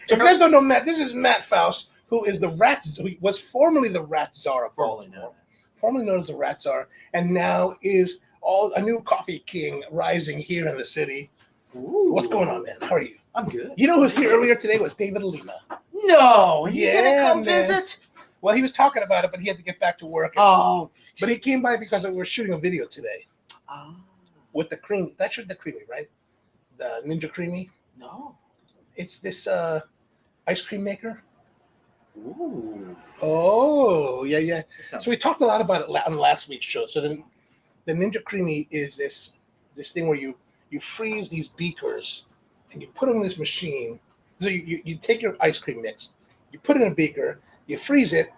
S2: So if you guys don't know Matt, this is Matt Faust, who is who was formerly the Rat Czar of Baltimore. Formerly known as the Rat Czar, and now is a new coffee king rising here in the city.
S3: Ooh.
S2: What's going on, man? How are you?
S3: I'm good.
S2: You know who was here earlier today was David Lima.
S3: No, you gonna come
S2: man.
S3: visit?
S2: Well, he was talking about it, but he had to get back to work.
S3: Oh,
S2: But he came by because we're shooting a video today
S3: oh.
S2: with the cream. That's the creamy, right? The Ninja Creamy.
S3: No.
S2: It's this ice cream maker.
S3: Ooh.
S2: Oh, yeah.
S3: Sounds
S2: So we talked a lot about it on last week's show. So then the Ninja Creamy is this thing where you freeze these beakers and you put them in this machine. So you take your ice cream mix, you put it in a beaker, you freeze it,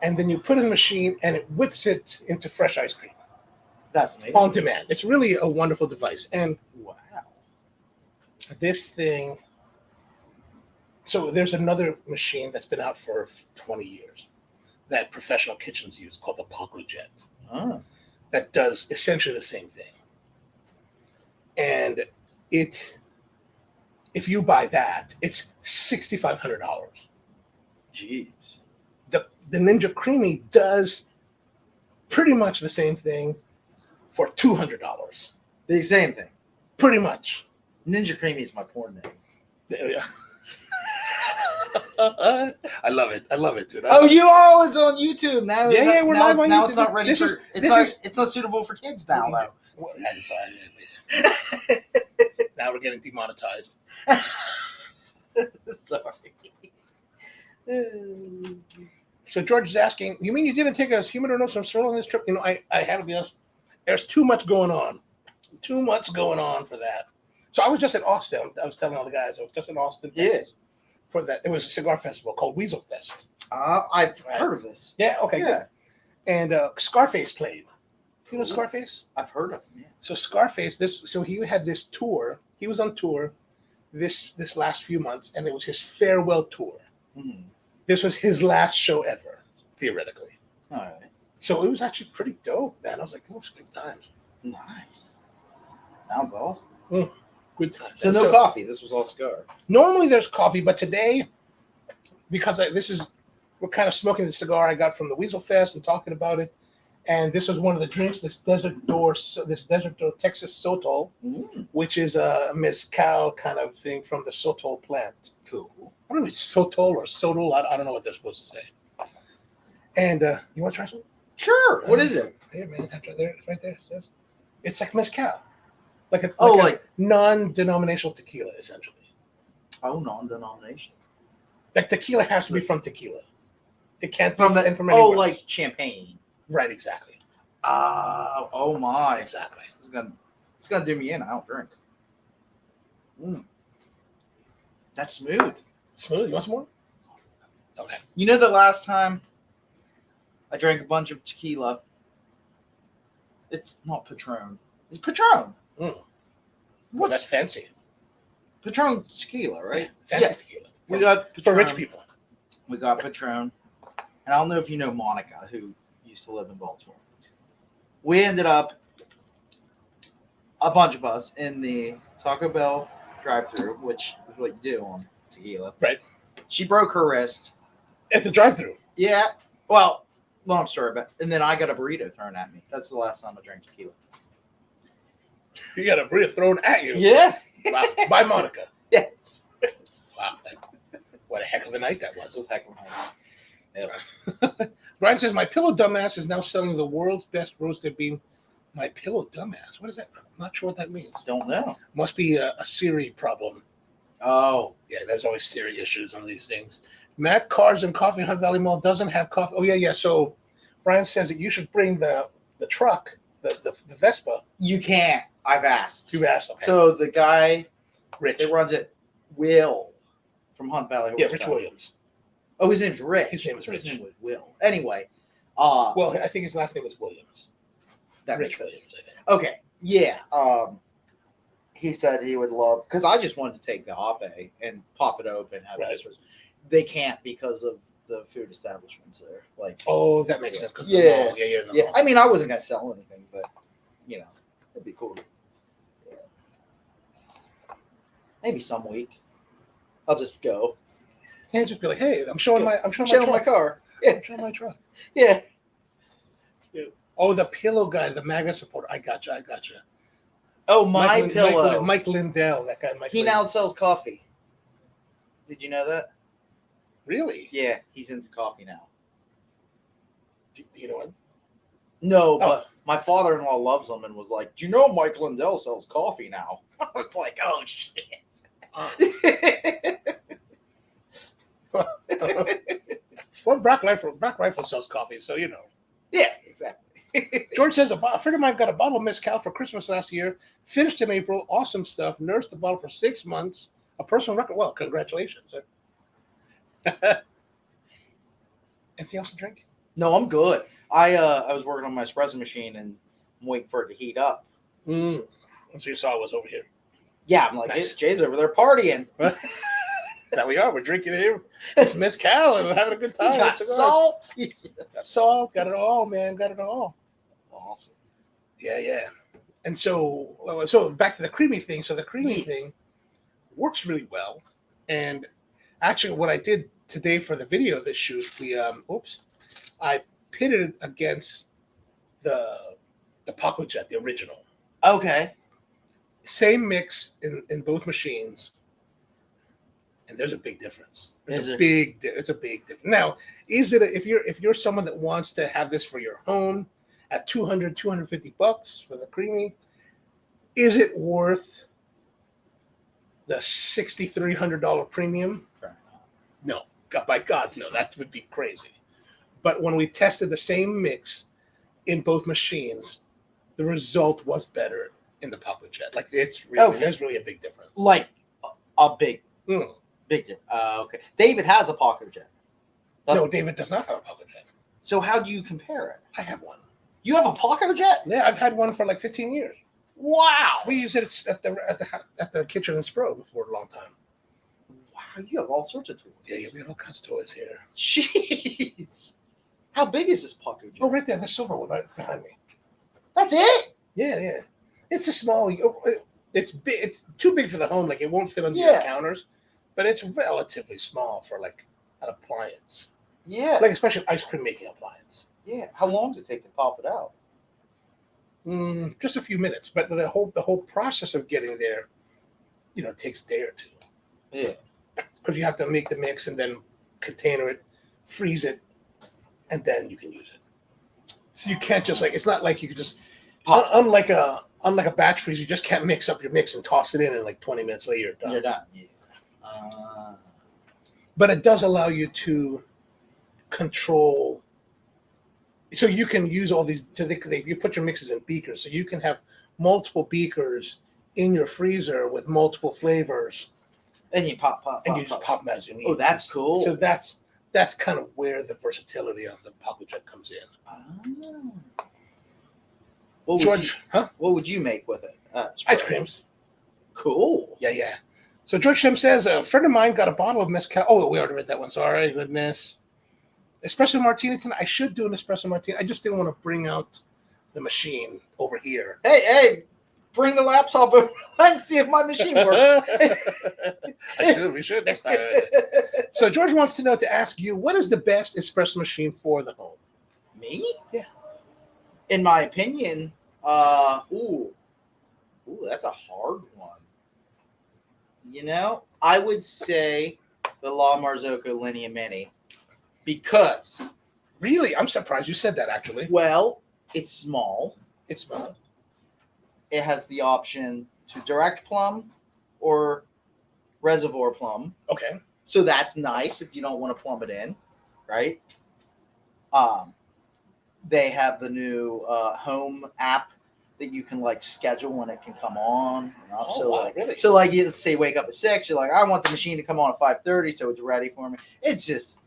S2: and then you put it in the machine and it whips it into fresh ice cream.
S3: That's amazing.
S2: On demand. It's really a wonderful device. And
S3: Wow.
S2: this thing, so there's another machine that's been out for 20 years that professional kitchens use called the PocoJet.
S3: Oh.
S2: That does essentially the same thing. And if you buy that, it's $6,500.
S3: Jeez.
S2: The Ninja Creamy does pretty much the same thing for $200.
S3: The same thing.
S2: Pretty much.
S3: Ninja Creamy is my porn name.
S2: Yeah. I love it, dude.
S3: Oh, you are! It's on YouTube now.
S2: Yeah, we're live on
S3: now
S2: YouTube.
S3: It's not ready it's not suitable for kids now, though.
S2: Well, I'm sorry. Now we're getting demonetized.
S3: Sorry.
S2: So George is asking, you mean you didn't take us Humidor Notes from Stroll on this trip? I had to be honest. There's too much going on. Too much going on for that. So I was just at Austin. I was telling all the guys, I was just in Austin.
S3: Yeah.
S2: For that. It was a cigar festival called WeaselFest.
S3: I've heard of this.
S2: Yeah, okay, good. And Scarface played. You know Scarface?
S3: I've heard of him, yeah.
S2: So Scarface, he had this tour. He was on tour this last few months, and it was his farewell tour.
S3: Mm-hmm.
S2: This was his last show ever, theoretically.
S3: All right.
S2: So it was actually pretty dope, man. I was like, it was good times.
S3: Nice. Sounds awesome.
S2: Good times.
S3: So no coffee. This was all cigar.
S2: Normally there's coffee, but today, because we're kind of smoking the cigar I got from the WeaselFest and talking about it, and this was one of the drinks, this Desert Door Texas Sotol, which is a mezcal kind of thing from the Sotol plant.
S3: Cool.
S2: I don't know if it's Sotol or Sotol. I don't know what they're supposed to say. And you want to try some?
S3: Sure. What is it?
S2: Here, man. Right there. It says. It's like mezcal. Like a non-denominational tequila, essentially.
S3: Oh, non-denominational.
S2: Like tequila has to be from tequila. It can't
S3: from
S2: be
S3: the
S2: from anywhere
S3: like
S2: else.
S3: champagne.
S2: Right, exactly.
S3: Oh my.
S2: Exactly.
S3: It's gonna do me in. I don't drink. That's smooth.
S2: Smooth. You want some more? Okay.
S3: You know the last time I drank a bunch of tequila? It's not Patron. It's Patron.
S2: Well, that's fancy.
S3: Patron tequila, right?
S2: Fancy tequila.
S3: We got Patron.
S2: For rich people.
S3: We got Patron. And I don't know if you know Monica, who used to live in Baltimore. We ended up, a bunch of us, in the Taco Bell drive-thru, which is what you do on tequila.
S2: Right.
S3: She broke her wrist.
S2: At the drive-thru.
S3: Yeah. Well, long story, but and then I got a burrito thrown at me. That's the last time I drank tequila.
S2: You got a burrito thrown at you.
S3: Yeah.
S2: Wow. By Monica.
S3: Yes.
S2: Wow. What a heck of a night that was.
S3: It was a heck of a night.
S2: Yeah. Brian says, my pillow dumbass is now selling the world's best roasted bean. My pillow dumbass? What is that? I'm not sure what that means.
S3: Don't know.
S2: Must be a Siri problem.
S3: Oh.
S2: Yeah, there's always Siri issues on these things. Matt Cars and Coffee in Hunt Valley Mall doesn't have coffee. Oh, yeah. So Brian says that you should bring the truck, the Vespa.
S3: You can't. I've asked.
S2: You've asked. Okay.
S3: So the guy
S2: Rich.
S3: that runs it, Will, from Hunt Valley.
S2: Yeah, Rich Williams.
S3: Oh, his name's Rich.
S2: His name is Rich.
S3: His name was Will. Anyway.
S2: Well, I think his last name is Williams.
S3: That
S2: Rich
S3: makes sense.
S2: Williams, I think.
S3: Okay. Yeah. He said he would love, because I just wanted to take the Ape and pop it open. Have
S2: Right.
S3: this. They can't because of the food establishments there. Like.
S2: Oh, that makes sense.
S3: Yeah.
S2: You're in the
S3: Yeah.
S2: mall.
S3: I mean, I wasn't gonna sell anything, but it'd be cool. Yeah. Maybe some week. I'll just go.
S2: Yeah, just be like, hey, I'm showing my
S3: my
S2: truck.
S3: car.
S2: I'm showing my truck.
S3: Yeah.
S2: Oh, the pillow guy, the magnet supporter. I got you.
S3: Oh, my pillow.
S2: Mike Lindell, that guy. Mike
S3: He
S2: Lindell.
S3: now sells coffee. Did you know that?
S2: Really?
S3: Yeah, he's into coffee now.
S2: Do you know him?
S3: No, but my father-in-law loves him and was like, "Do you know Mike Lindell sells coffee now?" I was like, "Oh shit."
S2: Well, Black Rifle sells coffee, so you know.
S3: Yeah, exactly.
S2: George says a friend of mine got a bottle of mezcal for Christmas last year. Finished in April. Awesome stuff. Nursed the bottle for 6 months. A personal record. Well, congratulations. Anything else to drink?
S3: No, I'm good. I was working on my espresso machine and I'm waiting for it to heat up.
S2: So you saw I was over here.
S3: Yeah, I'm like,
S2: Nice.
S3: hey, Jay's over there partying.
S2: Now we are. We're drinking here. It's mezcal and we're having a good time.
S3: You got salt.
S2: Got salt. Got it all, man. Got it all.
S3: Awesome.
S2: Yeah. And so back to the creamy thing. So the creamy thing works really well. And actually, what I did today for the video of this shoot, I pitted it against the Paco Jet, the original.
S3: Okay.
S2: Same mix in both machines. And there's a big difference. It's a big difference. Now, if you're someone that wants to have this for your home at $250 for the creamy, is it worth the $6,300 premium? No, by God, no. That would be crazy. But when we tested the same mix in both machines, the result was better in the Paco Jet. Like there's really a big difference.
S3: Like a big. Big difference. Okay. David has a Paco Jet.
S2: No, David does not have a Paco Jet.
S3: So how do you compare it?
S2: I have one.
S3: You have a Paco Jet?
S2: Yeah, I've had one for like 15 years.
S3: Wow.
S2: We use it at the kitchen in Spro for a long time.
S3: Wow, you have all sorts of tools.
S2: Yeah, we have all kinds of toys here.
S3: Jeez. How big is this Paco Jet?
S2: Oh, right there, the silver one right behind me.
S3: That's it?
S2: Yeah. It's a small. It's big. It's too big for the home. Like it won't fit under the counters. But it's relatively small for like an appliance.
S3: Yeah.
S2: Like especially an ice cream making appliance.
S3: Yeah. How long does it take to pop it out?
S2: Just a few minutes. But the whole process of getting there, takes a day or two.
S3: Yeah.
S2: Because you have to make the mix and then container it, freeze it, and then you can use it. So you can't just it's not like you could just unlike a batch freeze, you just can't mix up your mix and toss it in and like 20 minutes later
S3: you're done. Yeah.
S2: But it does allow you to control. So you can use all these. You put your mixes in beakers, so you can have multiple beakers in your freezer with multiple flavors.
S3: And you pop,
S2: and you just pop them as you need.
S3: Oh, that's cool.
S2: So that's kind of where the versatility of the Paco Jet comes in.
S3: What would you make with it?
S2: Ice creams.
S3: Cool.
S2: Yeah. So George Shem says, a friend of mine got a bottle of mezcal. Oh, we already read that one. Sorry, goodness. Espresso martini tonight. I should do an espresso martini. I just didn't want to bring out the machine over here.
S3: Hey, bring the laptop over and see if my machine works.
S2: We should next time. So George wants to ask you, what is the best espresso machine for the home?
S3: Me?
S2: Yeah.
S3: In my opinion, ooh, that's a hard one. I would say the La Marzocco Linea Mini because.
S2: Really? I'm surprised you said that, actually.
S3: Well, it's small.
S2: It's small.
S3: It has the option to direct plumb or reservoir plumb.
S2: Okay.
S3: So that's nice if you don't want to plumb it in, right? They have the new home app that you can schedule when it can come on.
S2: Really?
S3: So let's say wake up at 6. You're like, I want the machine to come on at 5:30, so it's ready for me. It's just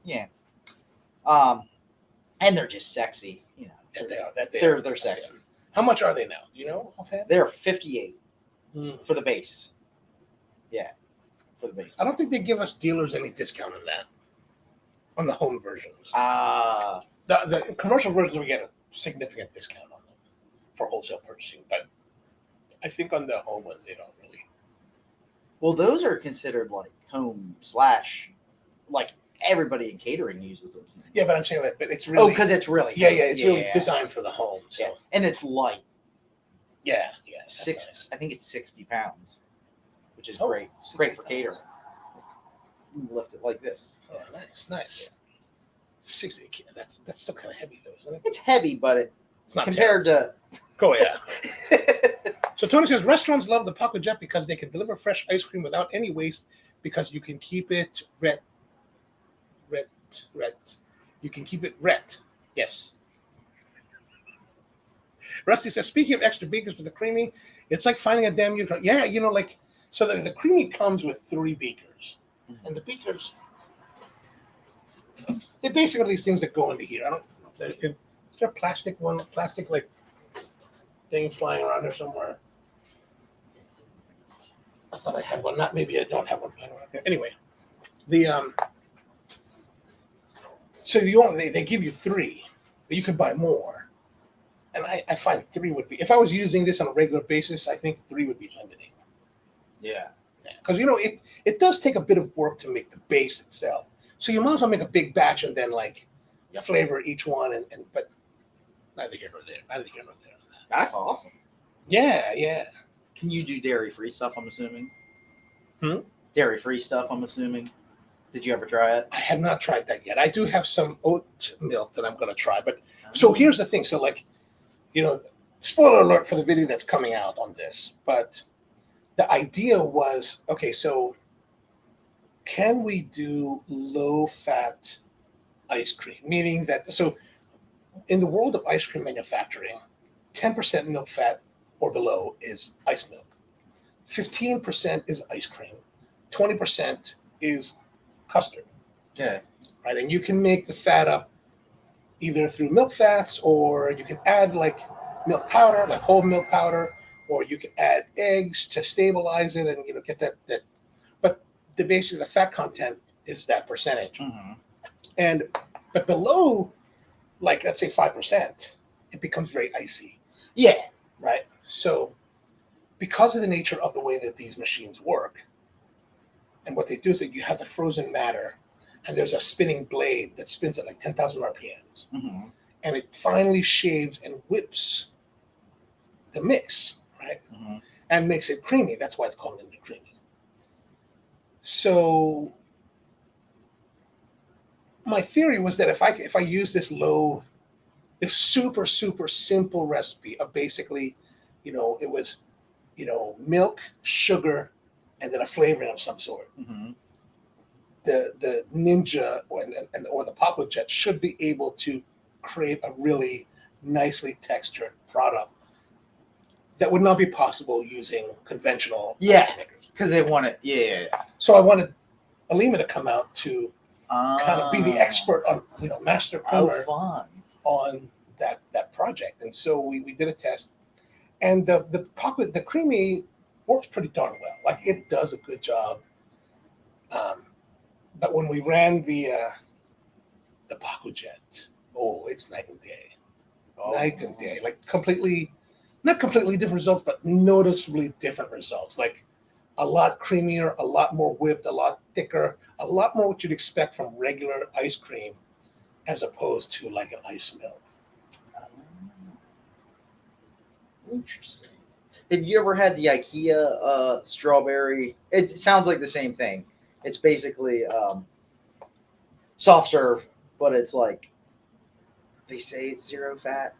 S3: and they're just sexy,
S2: Yeah, they are.
S3: They're sexy.
S2: Yeah. How much are they now? Do you know offhand?
S3: They're $58 for the base. Yeah, for the base.
S2: I don't think they give us dealers any discount on that. On the home versions. The commercial versions we get a significant discount on them for wholesale purchasing, but I think on the home ones they don't really.
S3: Well, those are considered like home / like everybody in catering uses those things.
S2: Yeah, but I'm saying that, but it's really
S3: because it's really
S2: it's really designed for the home. So
S3: yeah. And it's light.
S2: yeah,
S3: Nice. I think it's 60 pounds, which is great. Great for catering. You can lift it like this.
S2: Oh, nice. 60. That's still kind of heavy though, isn't it?
S3: It's heavy, but
S2: It's not
S3: compared to.
S2: Oh yeah. So Tony says restaurants love the Paco Jet because they can deliver fresh ice cream without any waste because you can keep it ret. You can keep it ret. Yes. Rusty says, speaking of extra beakers for the creamy, it's like finding a damn unicorn. Yeah, like so the creamy comes with 3 beakers, and the beakers they're basically these things that go into here. I don't know if is there a plastic like thing flying around there somewhere. I thought I had one. Not maybe I don't have one flying around here. Anyway, so they give you 3, but you could buy more. And I find 3 would be, if I was using this on a regular basis, I think 3 would be limiting.
S3: Yeah.
S2: Because it does take a bit of work to make the base itself. So you might as well make a big batch and then flavor each one but neither here nor there.
S3: That's awesome.
S2: Yeah.
S3: Can you do dairy-free stuff, I'm assuming?
S2: Dairy-free
S3: stuff, I'm assuming? Did you ever try it?
S2: I have not tried that yet. I do have some oat milk that I'm going to try. But so here's the thing. So spoiler alert for the video that's coming out on this. But the idea was, okay, so can we do low-fat ice cream? Meaning that, so in the world of ice cream manufacturing, 10% milk fat or below is ice milk. 15% is ice cream. 20% is custard.
S3: Okay.
S2: Right, and you can make the fat up either through milk fats, or you can add milk powder, like whole milk powder, or you can add eggs to stabilize it and get that. But basically the fat content is that percentage. Mm-hmm. But below, let's say 5%, it becomes very icy.
S3: Yeah.
S2: Right. So because of the nature of the way that these machines work, and what they do is that you have the frozen matter, and there's a spinning blade that spins at 10,000 RPMs. Mm-hmm. And it finally shaves and whips the mix, right? Mm-hmm. And makes it creamy. That's why it's called Ninja Creamy. So my theory was that if I use this super, super simple recipe of basically, it was, milk, sugar, and then a flavoring of some sort. Mm-hmm. The Ninja or the Paco Jet should be able to create a really nicely textured product that would not be possible using conventional makers.
S3: Because they want it. Yeah.
S2: So I wanted Alima to come out to kind of be the expert on, master crooner on that project. And so we did a test, and the creamy works pretty darn well. It does a good job. But when we ran the Paco Jet, it's night and day. Night and day. Not completely different results, but noticeably different results. A lot creamier, a lot more whipped, a lot thicker, a lot more what you'd expect from regular ice cream as opposed to an ice milk.
S3: Interesting. Have you ever had the IKEA strawberry? It sounds like the same thing. It's basically soft serve, but it's they say it's 0 fat.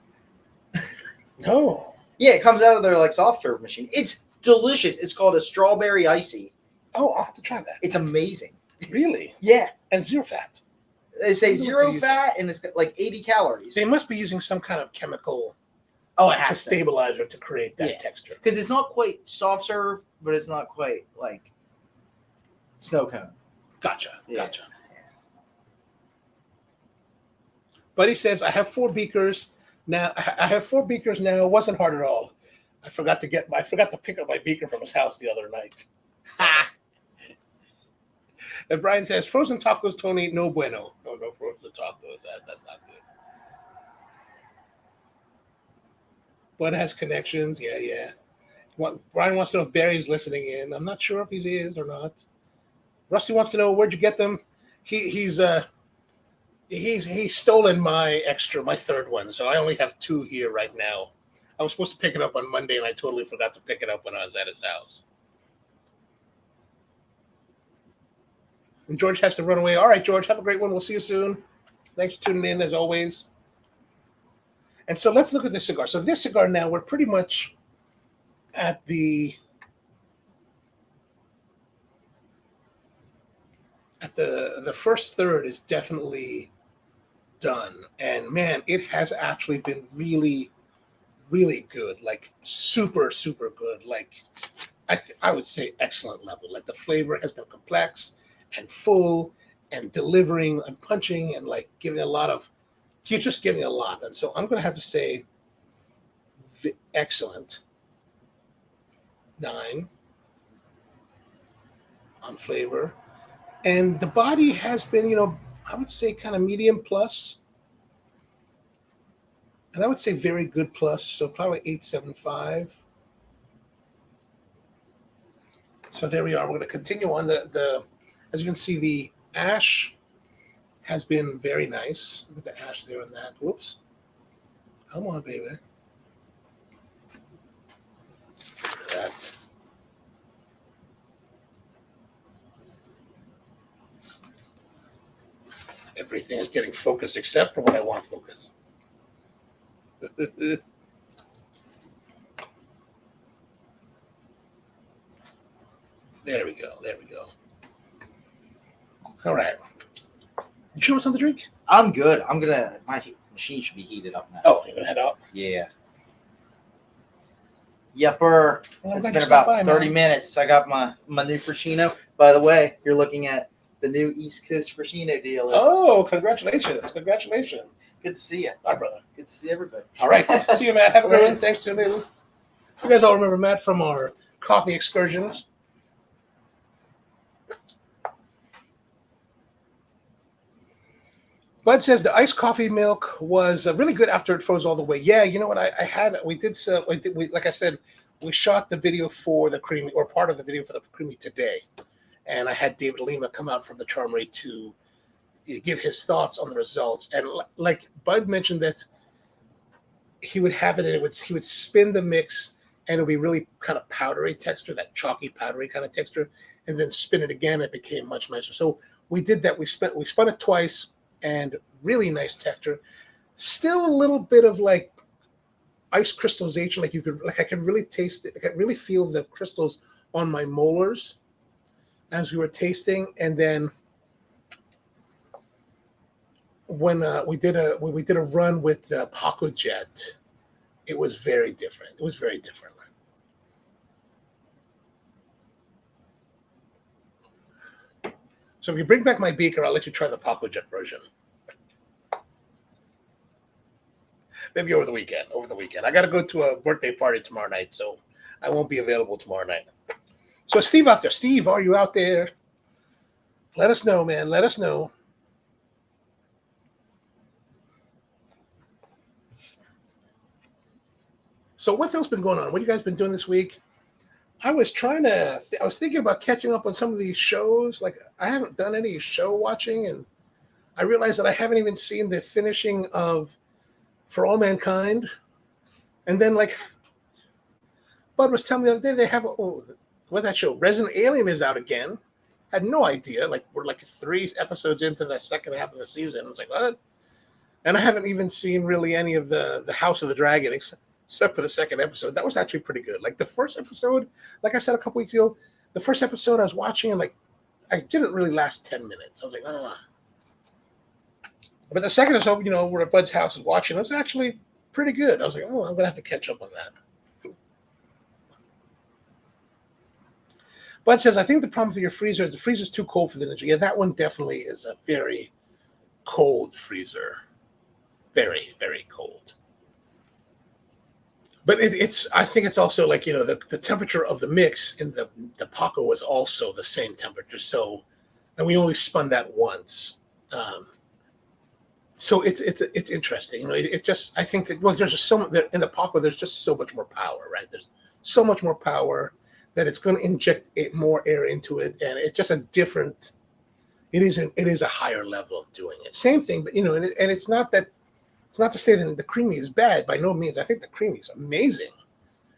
S2: No.
S3: Yeah, it comes out of their soft serve machine. It's delicious. It's called a strawberry icy.
S2: Oh, I'll have to try that.
S3: It's amazing.
S2: Really?
S3: Yeah.
S2: And 0 fat.
S3: They say 0 fat, and it's got 80 calories.
S2: They must be using some kind of chemical
S3: to
S2: stabilizer to create that texture.
S3: Because it's not quite soft serve, but it's not quite snow cone.
S2: Gotcha. Yeah. Buddy says, I have 4 beakers now. It wasn't hard at all. I forgot to pick up my beaker from his house the other night. Ha! And Brian says, frozen tacos, Tony, no bueno. No frozen tacos. That's not good. Bud has connections. Yeah. Brian wants to know if Barry's listening in. I'm not sure if he is or not. Rusty wants to know where'd you get them. He's stolen my third one, so I only have 2 here right now. I was supposed to pick it up on Monday, and I totally forgot to pick it up when I was at his house. And George has to run away. All right, George, have a great one. We'll see you soon. Thanks for tuning in, as always. And so let's look at this cigar. So this cigar now, we're pretty much at the first third is definitely done. And man, it has actually been really, really good. Like super, super good. Like I would say excellent level. Like the flavor has been complex and full and delivering and punching and like giving a lot of, you're just giving a lot. And so I'm going to have to say excellent. 9 on flavor. And the body has been, I would say kind of medium plus. And I would say very good plus. So probably 8.75. So there we are. We're going to continue on the as you can see, the ash has been very nice. Look at the ash there on that. Whoops. Come on, baby. Look at that. Everything is getting focused except for what I want to focus. There we go. There we go. All right. You sure want something to drink?
S3: I'm good. My machine should be heated up now.
S2: Oh, you're going to head out?
S3: Yeah. Yepper.
S2: Well,
S3: it's been about 30 minutes. I got my new Freshino. By the way, you're looking at the new East Coast Freshino deal.
S2: Oh, congratulations. Congratulations.
S3: Good to see you.
S2: Hi, brother.
S3: Good to see everybody.
S2: All right. See you, Matt. Have a good one. Thanks to you. You guys all remember Matt from our coffee excursions. Bud says the iced coffee milk was really good after it froze all the way. Yeah, you know what? Like I said, we shot the video for the creamy, or part of the video for the creamy today. And I had David Lima come out from the Charmery to give his thoughts on the results. And like Bud mentioned that he would have it and he would spin the mix and it would be really kind of powdery texture, that chalky powdery kind of texture, and then spin it again. It became much nicer. So we did that. We spun it twice. And really nice texture. Still a little bit of like ice crystallization. I could really taste it. I could really feel the crystals on my molars as we were tasting. And then when we did a run with the Paco Jet, it was very different. It was very different. So if you bring back my beaker, I'll let you try the Paco Jet version. Maybe over the weekend. I got to go to a birthday party tomorrow night, so I won't be available tomorrow night. So Steve out there. Steve, are you out there? Let us know, man. Let us know. So what's else been going on? What have you guys been doing this week? I was thinking about catching up on some of these shows. Like I haven't done any show watching, and I realized that I haven't even seen the finishing of For All Mankind. And then like Bud was telling me the other day, they have what's that show? Resident Alien is out again. Had no idea. Like we're like 3 episodes into the second half of the season. I was like, what? And I haven't even seen really any of the House of the Dragon except for the second episode. That was actually pretty good. Like the first episode, like I said a couple weeks ago, the first episode I was watching and like I didn't really last 10 minutes. I was like, ah. But the second episode, we're at Bud's house and watching, it was actually pretty good. I was like, oh, I'm gonna have to catch up on that. Bud says, I think the problem for your freezer is the freezer's too cold for the Ninja. Yeah, that one definitely is a very cold freezer. Very, very cold. But I think it's also like, the temperature of the mix in the Paco was also the same temperature. So, and we only spun that once. So it's interesting. It's just, I think that, there's just so much in the Paco, there's just so much more power, right? There's so much more power that it's going to inject more air into it, and it's just a different. It is a higher level of doing it. Same thing, but and it's not that. It's not to say that the creamy is bad, by no means. I think the creamy is amazing,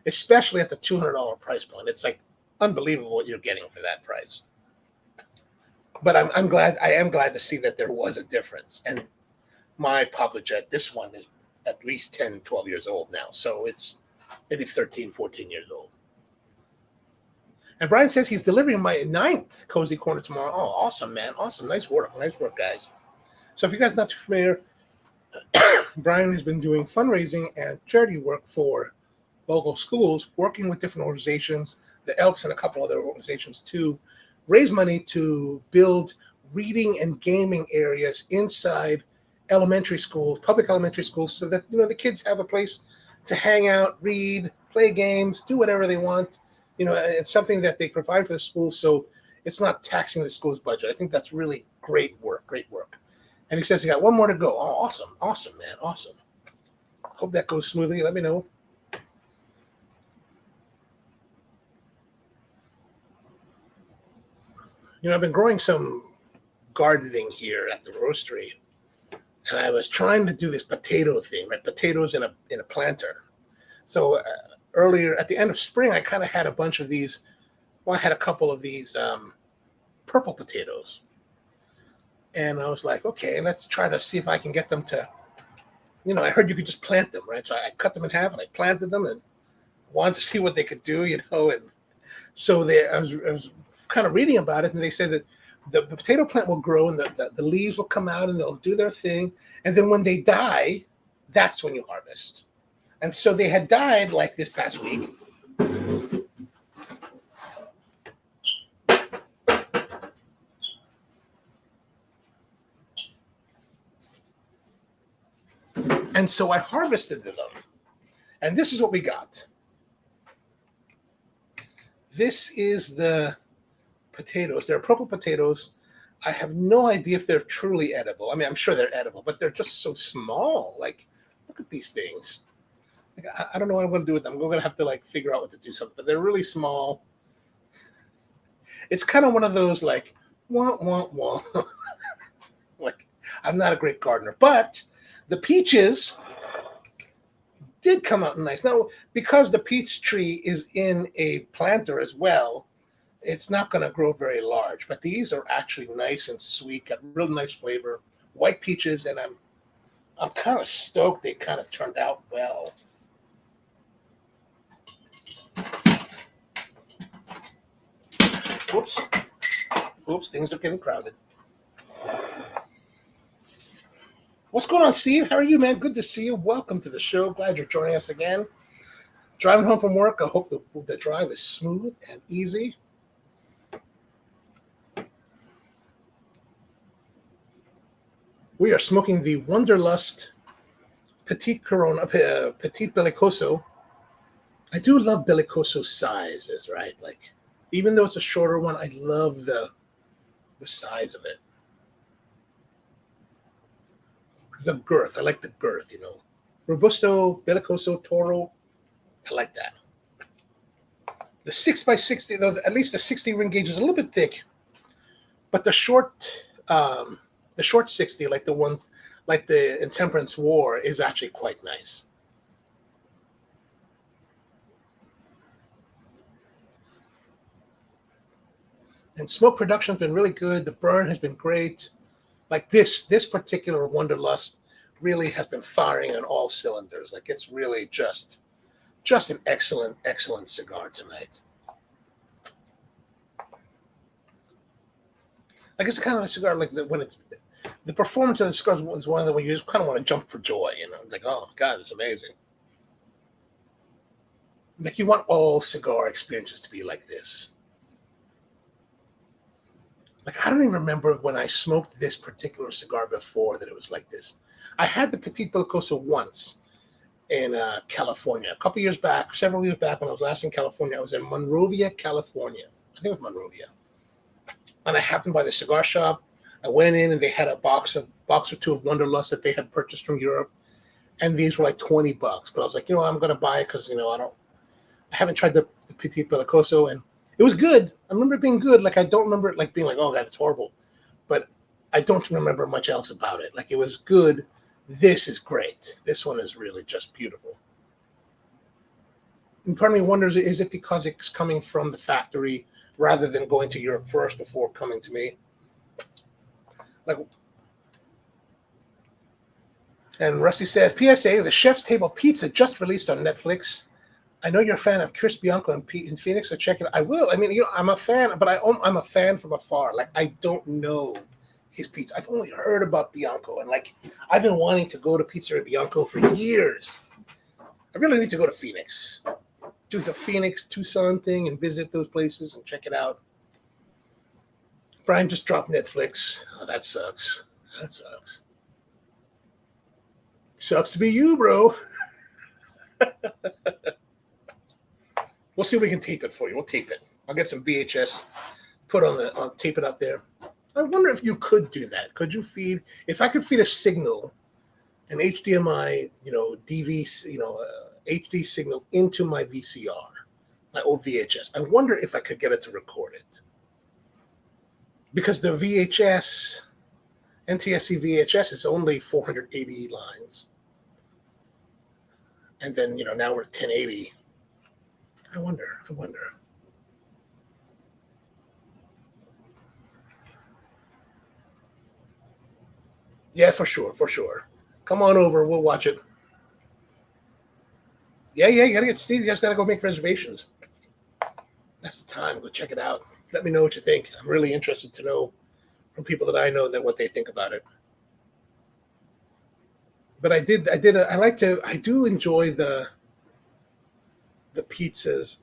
S2: especially at the $200 price point. It's like unbelievable what you're getting for that price. But I'm glad. I am glad to see that there was a difference. And my Pocket Jet, this one is at least 10, 12 years old now, so it's maybe 13, 14 years old. And Brian says he's delivering my 9th Cozy Corner tomorrow. Oh, awesome, man. Awesome. Nice work, guys. So if you guys are not too familiar, Brian has been doing fundraising and charity work for local schools, working with different organizations, the Elks and a couple other organizations, to raise money to build reading and gaming areas inside elementary schools, public elementary schools, so that the kids have a place to hang out, read, play games, do whatever they want. It's something that they provide for the school, so it's not taxing the school's budget. I think that's really great work. And he says he got one more to go. Oh, awesome, man, awesome. Hope that goes smoothly. Let me know. I've been growing some gardening here at the roastery, and I was trying to do this potato thing, right? Potatoes in a planter. So earlier at the end of spring, I kind of had a bunch of these. Well, I had a couple of these purple potatoes. And I was like, okay, let's try to see if I can get them to, I heard you could just plant them, right? So I cut them in half and I planted them and wanted to see what they could do, And so I was kind of reading about it, and they said that the potato plant will grow and the leaves will come out and they'll do their thing. And then when they die, that's when you harvest. And so they had died like this past week. And so I harvested them. And this is what we got. This is the potatoes. They're purple potatoes. I have no idea if they're truly edible. I mean, I'm sure they're edible, but they're just so small. Like, look at these things. Like, I don't know what I'm going to do with them. I'm going to have to figure out what to do something. But they're really small. It's kind of one of those wah, wah, wah. I'm not a great gardener, but the peaches did come out nice. Now, because the peach tree is in a planter as well, it's not going to grow very large. But these are actually nice and sweet, got real nice flavor, white peaches, and I'm kind of stoked they kind of turned out well. Oops, things are getting crowded. What's going on, Steve? How are you, man? Good to see you. Welcome to the show. Glad you're joining us again. Driving home from work. I hope the drive is smooth and easy. We are smoking the WunderLust Petite Belicoso. I do love Belicoso sizes, right? Even though it's a shorter one, I love the size of it. The girth. I like the girth, Robusto, Belicoso, Toro. I like that. The 6x60, though, at least the 60 ring gauge is a little bit thick, but the short 60, like the ones like the Intemperance War, is actually quite nice. And smoke production has been really good. The burn has been great. This particular WanderLust really has been firing on all cylinders. It's really just an excellent cigar tonight. It's kind of a cigar when it's the performance of the cigars is one of the when you just kind of want to jump for joy. Oh my God, it's amazing. You want all cigar experiences to be like this. I don't even remember when I smoked this particular cigar before that it was like this. I had the Petite Belicoso once in California, several years back when I was last in California. I was in Monrovia, California. I think it was Monrovia. And I happened by the cigar shop. I went in and they had a box or two of WanderLust that they had purchased from Europe. And these were $20. But I was like, I'm going to buy it because, I haven't tried the Petite Belicoso, and it was good. I remember it being good. Like I don't remember it like being like, oh god, it's horrible. But I don't remember much else about it. Like it was good. This is great. This one is really just beautiful. And part of me wonders, is it because it's coming from the factory rather than going to Europe first before coming to me? Like, and Rusty says, PSA, the Chef's Table Pizza just released on Netflix. I know you're a fan of Chris Bianco in Phoenix, so check it out. I will. I mean, I'm a fan, but I'm a fan from afar. Like, I don't know his pizza. I've only heard about Bianco, and like, I've been wanting to go to Pizzeria Bianco for years. I really need to go to Phoenix, do the Phoenix Tucson thing, and visit those places and check it out. Brian just dropped Netflix. Oh, that sucks. That sucks. Sucks to be you, bro. We'll see if we can tape it for you. We'll tape it. I'll get some VHS, I'll tape it up there. I wonder if you could do that. Could you feed, if I could feed a signal, an HDMI, DV, HD signal into my VCR, my old VHS. I wonder if I could get it to record it. Because the VHS, NTSC VHS is only 480 lines. And then, now we're at 1080. I wonder. Yeah, for sure. Come on over. We'll watch it. Yeah, you gotta get Steve. You guys gotta go make reservations. That's the time. Go check it out. Let me know what you think. I'm really interested to know from people that I know what they think about it. But I do enjoy the pizzas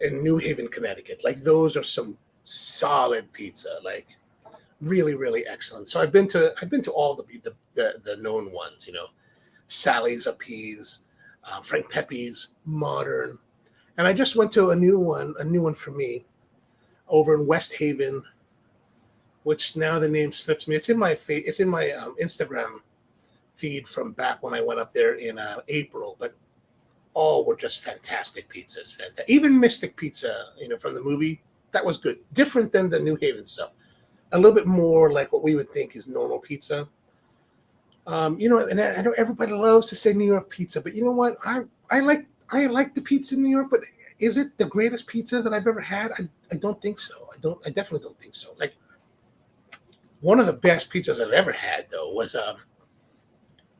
S2: in New Haven, Connecticut. Like those are some solid pizza, like really, really excellent. So I've been to all the known ones, Sally's Appease, Frank Pepe's, Modern, and I just went to a new one for me over in West Haven, which now the name slips me. It's in my Instagram feed from back when I went up there in April, but all were just fantastic pizzas. Even Mystic Pizza, from the movie, that was good. Different than the New Haven stuff. A little bit more like what we would think is normal pizza. And I know everybody loves to say New York pizza, but you know what? I like the pizza in New York, but is it the greatest pizza that I've ever had? I don't think so. I definitely don't think so. Like one of the best pizzas I've ever had though was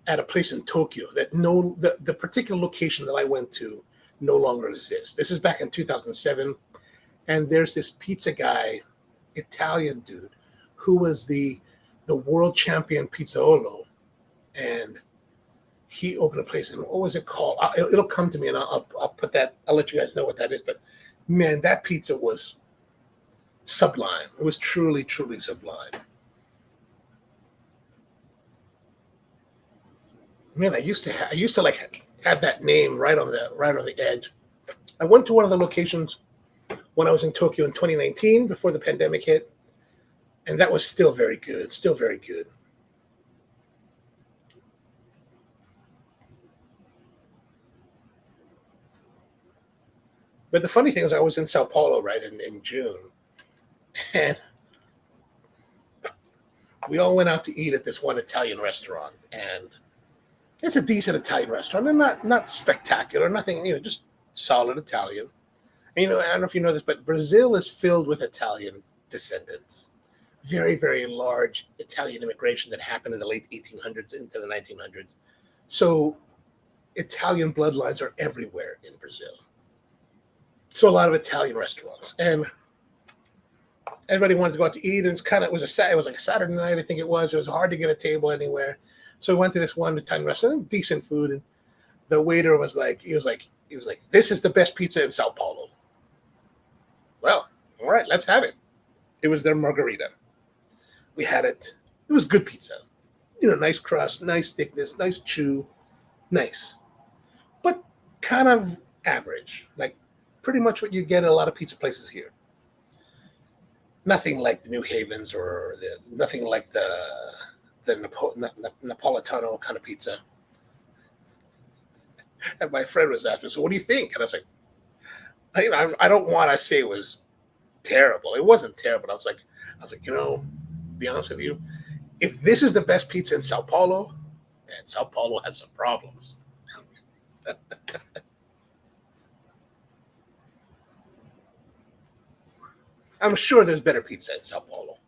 S2: at a place in Tokyo that the particular location that I went to no longer exists. This is back in 2007, and there's this pizza guy, Italian dude, who was the world champion Pizzaiolo, and he opened a place. And what was it called? It'll come to me, and I'll put that. I'll let you guys know what that is. But man, that pizza was sublime. It was truly, truly sublime. Man, I used to like have that name right on the edge. I went to one of the locations when I was in Tokyo in 2019 before the pandemic hit, and that was still very good. But the funny thing is, I was in Sao Paulo right in June, and we all went out to eat at this one Italian restaurant, and it's a decent Italian restaurant, and not spectacular, nothing, just solid Italian. And, I don't know if you know this, but Brazil is filled with Italian descendants. Very, very large Italian immigration that happened in the late 1800s into the 1900s. So Italian bloodlines are everywhere in Brazil. So a lot of Italian restaurants, and everybody wanted to go out to eat. And it was like a Saturday night, I think it was. It was hard to get a table anywhere. So we went to this one Italian restaurant, decent food, and the waiter was like, he was like, this is the best pizza in Sao Paulo. Well, all right, let's have it. It was their margarita. We had it. It was good pizza. Nice crust, nice thickness, nice chew, nice. But kind of average, like pretty much what you get at a lot of pizza places here. Nothing like the New Havens or nothing like the Napolitano kind of pizza. And my friend was asking, so what do you think? And I was like, I don't want to say it was terrible. It wasn't terrible. I was like, to be honest with you, if this is the best pizza in Sao Paulo, man, Sao Paulo has some problems. I'm sure there's better pizza in Sao Paulo.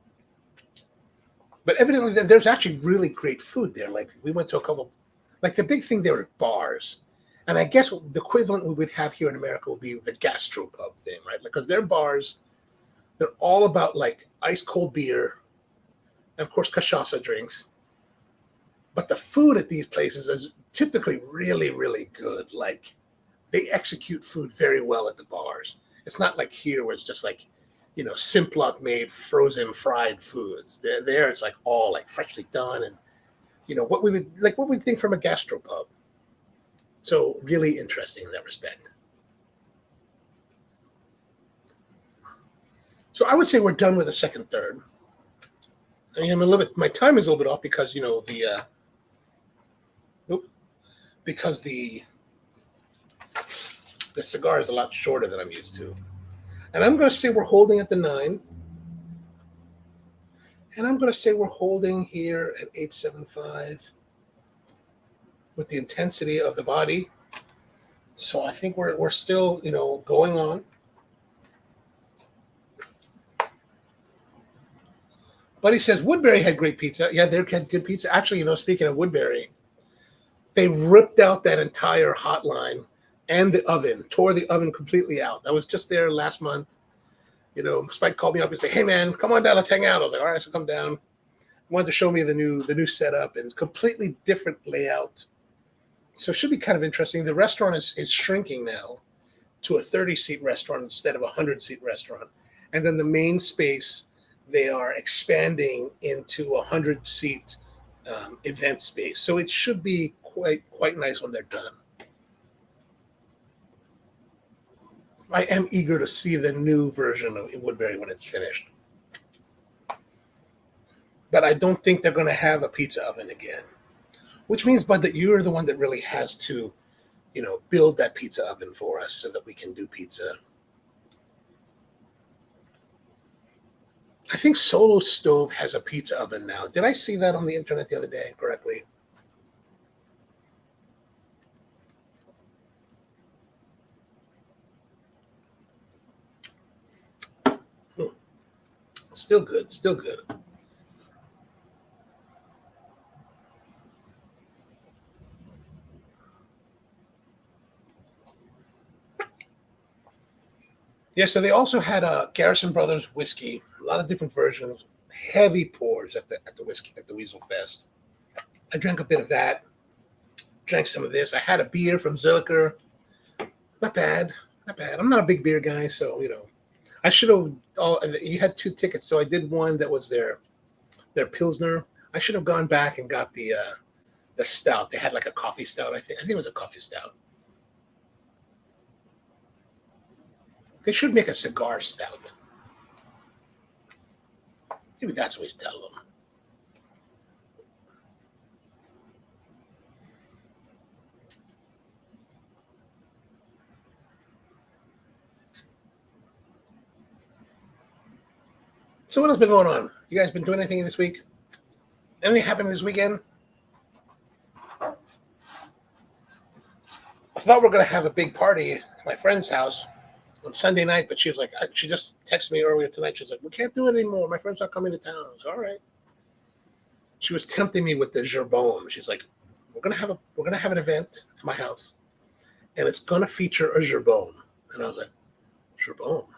S2: But evidently, there's actually really great food there. Like, we went to a couple, like, the big thing there are bars. And I guess the equivalent we would have here in America would be the gastropub thing, right? Because their bars, they're all about, like, ice cold beer, and, of course, cachaça drinks. But the food at these places is typically really, really good. Like, they execute food very well at the bars. It's not like here where it's just like, Simplot made frozen fried foods. There it's like all like freshly done and what we'd think from a gastropub. So really interesting in that respect. So I would say we're done with the second third. I mean, my time is a little bit off because the cigar is a lot shorter than I'm used to. And I'm going to say we're holding at the 9. And I'm going to say we're holding here at 875 with the intensity of the body. So I think we're still, going on. Buddy says Woodbury had great pizza. Yeah, they had good pizza. Actually, speaking of Woodbury, they ripped out that entire hotline and the oven, tore the oven completely out. I was just there last month. Spike called me up and said, "Hey man, come on down, let's hang out." I was like, "All right," so come down. Wanted to show me the new setup and completely different layout. So it should be kind of interesting. The restaurant is shrinking now to a 30-seat restaurant instead of a 100-seat restaurant. And then the main space, they are expanding into a 100-seat event space. So it should be quite nice when they're done. I am eager to see the new version of Woodbury when it's finished. But I don't think they're going to have a pizza oven again. Which means, Bud, that you're the one that really has to, build that pizza oven for us so that we can do pizza. I think Solo Stove has a pizza oven now. Did I see that on the internet the other day correctly? Still good, still good. Yeah, so they also had a Garrison Brothers whiskey, a lot of different versions, heavy pours at the WeaselFest. I drank a bit of that, drank some of this. I had a beer from Zilliker. Not bad. I'm not a big beer guy, so I should have. You had 2 tickets, so I did one that was their Pilsner. I should have gone back and got the stout. They had like a coffee stout. I think it was a coffee stout. They should make a cigar stout. Maybe that's what you tell them. So what else been going on? You guys been doing anything this week? Anything happening this weekend? I thought we were going to have a big party at my friend's house on Sunday night, but she was like, she just texted me earlier tonight. She's like, "We can't do it anymore. My friend's not coming to town." I was like, "All right." She was tempting me with the gerbaume. She's like, we're gonna have an event at my house, and it's gonna feature a gerbaume." And I was like, "Gerbaume?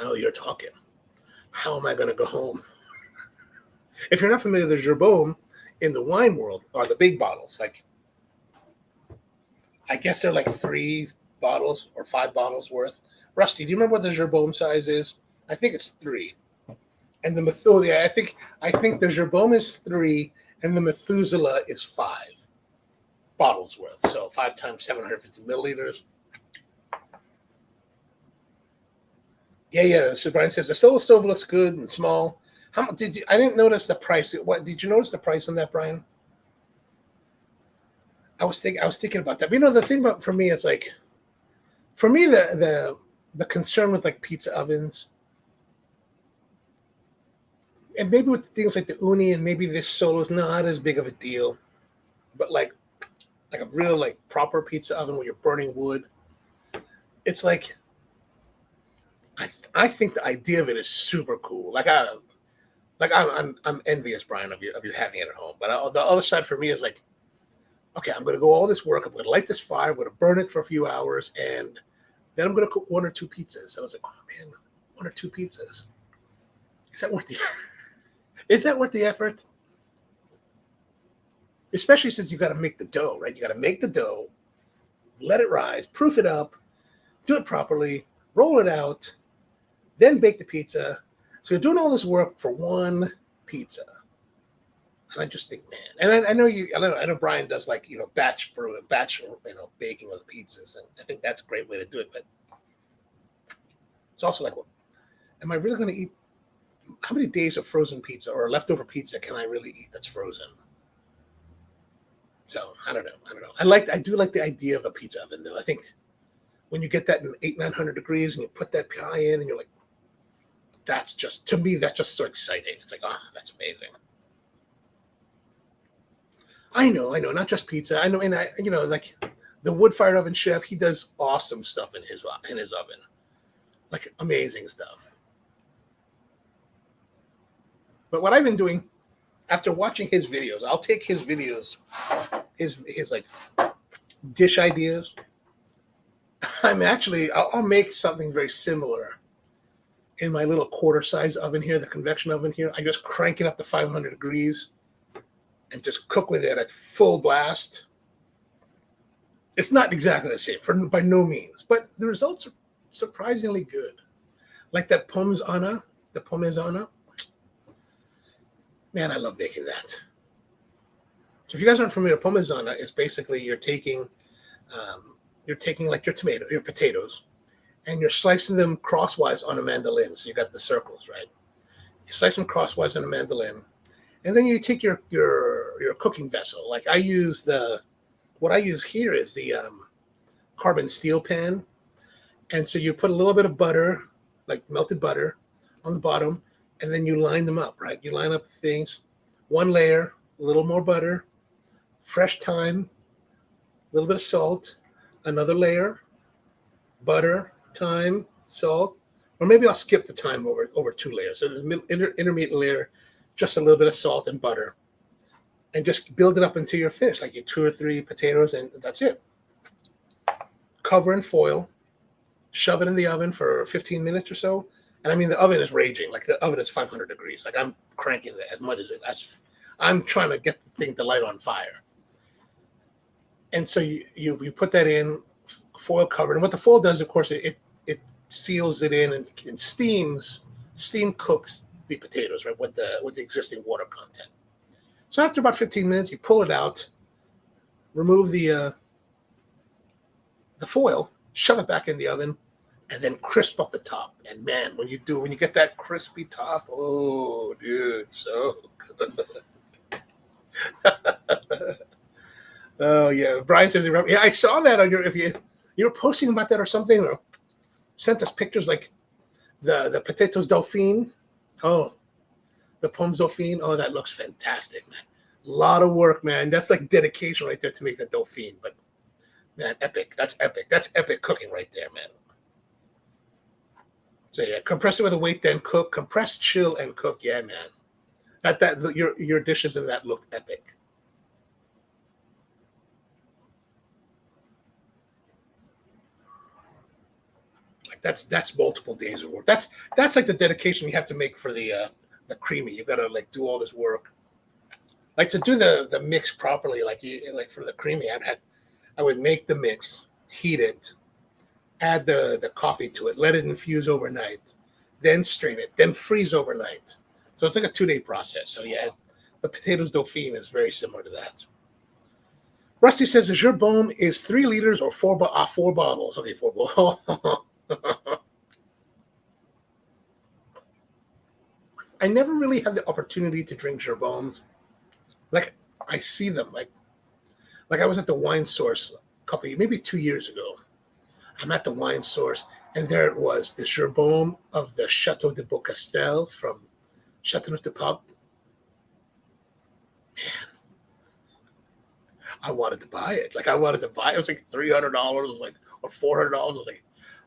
S2: Now you're talking. How am I gonna go home?" If you're not familiar, the gerbaume in the wine world are the big bottles. Like, I guess they're like 3 bottles or 5 bottles worth. Rusty, do you remember what the gerbaume size is? I think it's 3. And the Methuselah, I think the gerbaume is 3, and the Methuselah is 5 bottles worth. So 5 times 750 milliliters. Yeah. So Brian says the Solo Stove looks good and small. How much did you? I didn't notice the price. What did you notice the price on that, Brian? I was thinking about that. But, the thing about for me, it's like, for me, the concern with like pizza ovens, and maybe with things like the uni and maybe this solo is not as big of a deal, but like a real like proper pizza oven where you're burning wood, it's like I think the idea of it is super cool. I'm envious, Brian, of you having it at home. But the other side for me is like, okay, I'm going to go all this work. I'm going to light this fire. I'm going to burn it for a few hours, and then I'm going to cook 1 or 2 pizzas. And I was like, oh man, 1 or 2 pizzas. Is that worth the? Is that worth the effort? Especially since you got to make the dough, right? You got to make the dough, let it rise, proof it up, do it properly, roll it out, then bake the pizza. So you're doing all this work for 1 pizza. And I just think, man, and I know Brian does like, batch baking of the pizzas. And I think that's a great way to do it. But it's also like, well, am I really going to eat? How many days of frozen pizza or leftover pizza can I really eat that's frozen? So I don't know. I do like the idea of a pizza oven though. I think when you get that in 800-900 degrees and you put that pie in and you're like, that's just so exciting. It's like, oh, that's amazing. I know, not just pizza. I know, and like the wood-fired oven chef, he does awesome stuff in his oven, like amazing stuff. But what I've been doing after watching his videos, I'll take his videos, his like dish ideas. I'll make something very similar in my little quarter-size oven here, the convection oven here. I just crank it up to 500 degrees and just cook with it at full blast. It's not exactly the same, by no means, but the results are surprisingly good. Like that the Parmesan. Man, I love making that. So if you guys aren't familiar, Parmesan is basically you're taking like your potatoes, and you're slicing them crosswise on a mandolin. So you got the circles, right? You slice them crosswise on a mandolin, and then you take your cooking vessel. Like what I use here is the carbon steel pan, and so you put a little bit of butter, like melted butter, on the bottom, and then you line them up, right? You line up the things, 1 layer, a little more butter, fresh thyme, a little bit of salt, another layer, butter, thyme, salt, or maybe I'll skip the thyme over 2 layers. So there's an intermediate layer, just a little bit of salt and butter, and just build it up until you're finished, like your 2 or 3 potatoes, and that's it. Cover in foil, shove it in the oven for 15 minutes or so. And I mean, the oven is raging. Like the oven is 500 degrees. Like I'm cranking it as much as I'm trying to get the thing to light on fire. And so you put that in, foil covered. And what the foil does, of course, it seals it in and steam cooks the potatoes, right, with the existing water content. So after about 15 minutes, you pull it out, remove the foil, shove it back in the oven, and then crisp up the top. And man, when you get that crispy top, oh, dude, so good. Oh yeah, Brian says, yeah, I saw that on if you were posting about that or something, or sent us pictures like the potatoes dauphine. Oh, the pommes dauphine. Oh, that looks fantastic, man. A lot of work, man. That's like dedication right there to make the dauphine. But man, epic. That's epic. That's epic cooking right there, man. So yeah, compress it with a weight, then cook. Compress, chill, and cook. Yeah, man. Your dishes in that looked epic. Like that's multiple days of work. That's like the dedication you have to make for the creamy. You got to like do all this work. Like to do the mix properly, like for the creamy, I would make the mix, heat it, add the coffee to it, let it infuse overnight, then strain it, then freeze overnight. So it's like a 2-day process. So yeah, the potatoes dauphine is very similar to that. Rusty says, "Is your boom is 3 liters or 4 bottles?" Okay, 4 bottles. I never really had the opportunity to drink gerboms. Like I see them, like Like I was at the wine source a couple, maybe 2 years ago. I'm at the wine source, and there it was, the Gerbaume of the Chateau de Beaucastel from Châteauneuf-du-Pape. Man, I wanted to buy it. Like I wanted to buy it. It was like $300. It was like, or $400. I was like,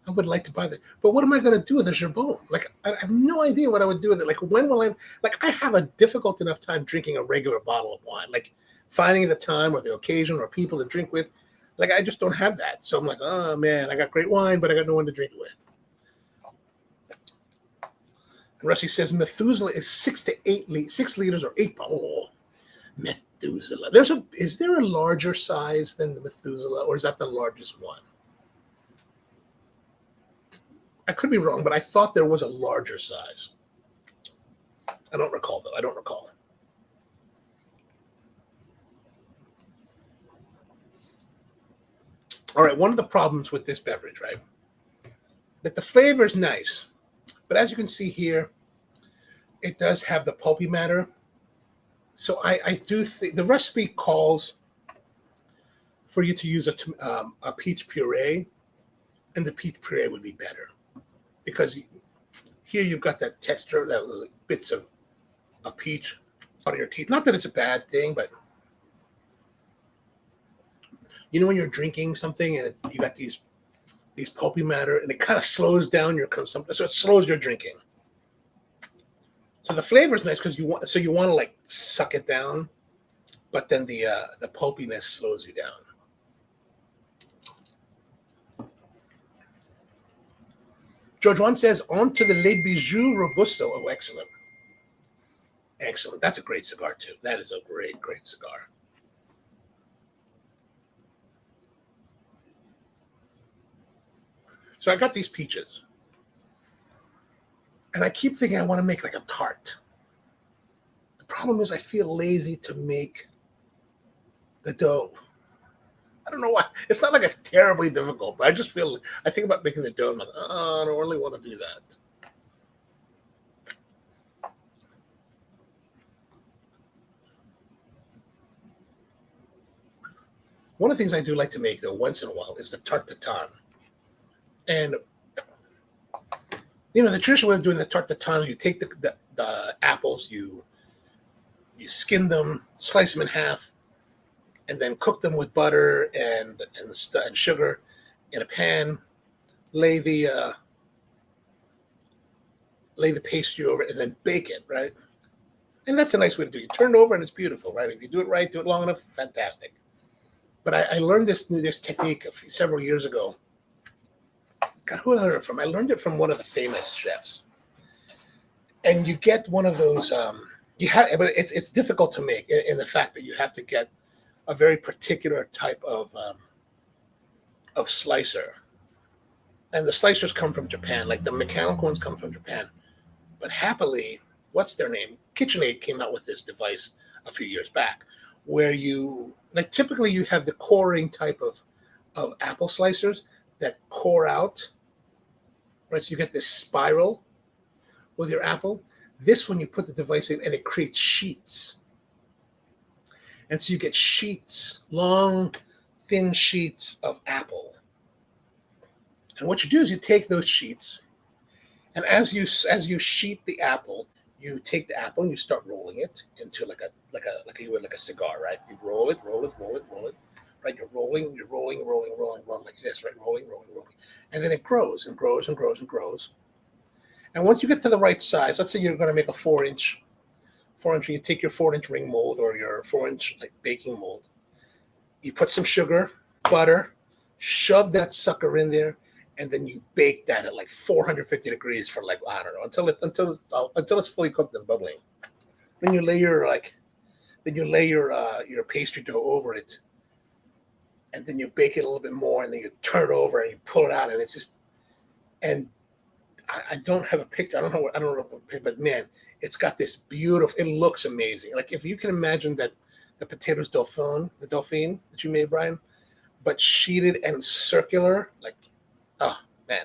S2: I would like to buy that. But what am I going to do with the Gerbaume? Like I have no idea what I would do with it. Like when will I? Like I have a difficult enough time drinking a regular bottle of wine. Like finding the time or the occasion or people to drink with. Like I just don't have that. So I'm like, oh man, I got great wine, but I got no one to drink it with. And Rusty says Methuselah is 6 liters or 8 bottles. Oh, Methuselah. Is there a larger size than the Methuselah, or is that the largest one? I could be wrong, but I thought there was a larger size. I don't recall though. I don't recall. All right, one of the problems with this beverage, right, that the flavor is nice, but as you can see here, it does have the pulpy matter. So I do think the recipe calls for you to use a peach puree, and the peach puree would be better because here you've got that texture, that little bits of peach on your teeth. Not that it's a bad thing, but you know when you're drinking something and you got these pulpy matter, and it kind of slows down your consumption, so it slows your drinking. So the flavor is nice because you want to like suck it down, but then the pulpiness slows you down. George One says, on to the Les Bijoux Robusto. Oh, excellent. Excellent. That's a great cigar too. That is a great, great cigar. So I got these peaches. And I keep thinking I want to make like a tart. The problem is I feel lazy to make the dough. I don't know why. It's not like it's terribly difficult, but I just feel, I think about making the dough. I'm like, oh, I don't really want to do that. One of the things I do like to make, though, once in a while, is the tarte tatin. And you know, the traditional way of doing the tarte tatin, you take the apples, you skin them, slice them in half, and then cook them with butter and sugar in a pan. Lay the pastry over it, and then bake it, right? And that's a nice way to do it. You turn it over, and it's beautiful, right? If you do it right, do it long enough, fantastic. But I learned this technique several years ago. God, who did I learn it from? I learned it from one of the famous chefs. And you get one of those. But it's difficult to make in the fact that you have to get a very particular type of slicer. And the slicers come from Japan, like the mechanical ones come from Japan. But happily, what's their name? KitchenAid came out with this device a few years back, where typically you have the coring type of apple slicers that core out, right? So you get this spiral with your apple. This one, you put the device in and it creates sheets. And so you get sheets, long, thin sheets of apple. And what you do is you take those sheets, and as you sheet the apple, you take the apple and you start rolling it into like you would like a cigar, right? You roll it, right? You're rolling like this, right? Rolling. And then it grows and grows and grows and grows. And once you get to the right size, let's say you're going to make a 4-inch, you take your 4-inch ring mold or your 4-inch like baking mold. You put some sugar, butter, shove that sucker in there, and then you bake that at like 450 degrees for like, I don't know, until it's fully cooked and bubbling. Then you lay your pastry dough over it, and then you bake it a little bit more, and then you turn it over and you pull it out, and it's just, and I don't have a picture. I don't know, but man, it's got this beautiful. It looks amazing. Like if you can imagine that the potatoes dauphine that you made, Brian, but sheeted and circular, like, oh man,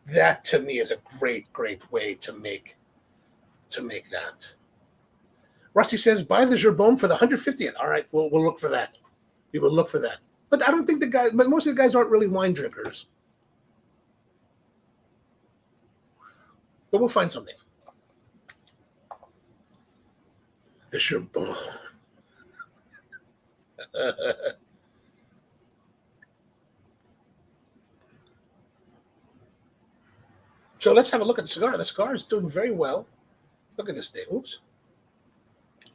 S2: that to me is a great way to make that. Rusty says, buy the Gerbaume for the 150th. All right, we'll look for that. People look for that. But I don't think but most of the guys aren't really wine drinkers. But we'll find something. The Charbon. So let's have a look at the cigar. The cigar is doing very well. Look at this thing. Oops.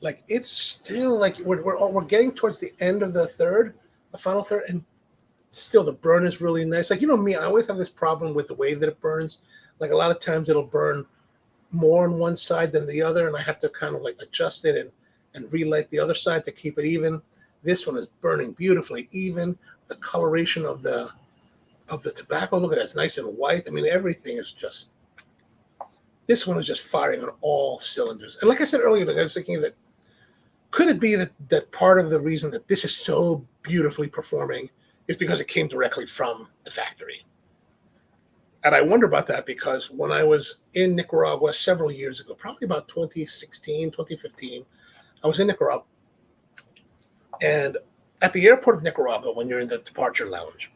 S2: Like it's still like we're getting towards the end of the final third, and still the burn is really nice. Like, you know me, I always have this problem with the way that it burns. Like a lot of times it'll burn more on one side than the other, and I have to kind of like adjust it and relight the other side to keep it even. This one is burning beautifully even. The coloration of the tobacco, look at that, it's nice and white. I mean, everything is just, this one is just firing on all cylinders. And like I said earlier, I was thinking that, could it be that part of the reason that this is so beautifully performing is because it came directly from the factory? And I wonder about that because when I was in Nicaragua several years ago, probably about 2016, 2015, I was in Nicaragua. And at the airport of Nicaragua, when you're in the departure lounge,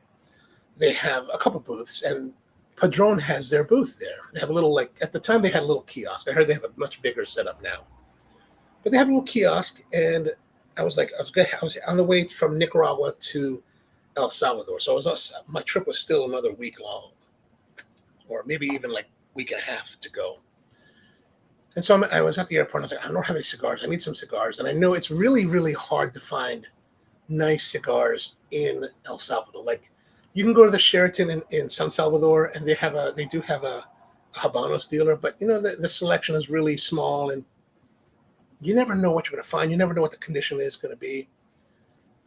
S2: they have a couple booths, and Padron has their booth there. They have a little, like, at the time they had a little kiosk. I heard they have a much bigger setup now. But they have a little kiosk, and I was on the way from Nicaragua to El Salvador. So my trip was still another week long, or maybe even like week and a half to go. And so I was at the airport, and I was like, I don't have any cigars. I need some cigars. And I know it's really, really hard to find nice cigars in El Salvador. Like, you can go to the Sheraton in San Salvador, and they do have a Habanos dealer, but you know, the selection is really small, and you never know what you're going to find. You never know what the condition is going to be.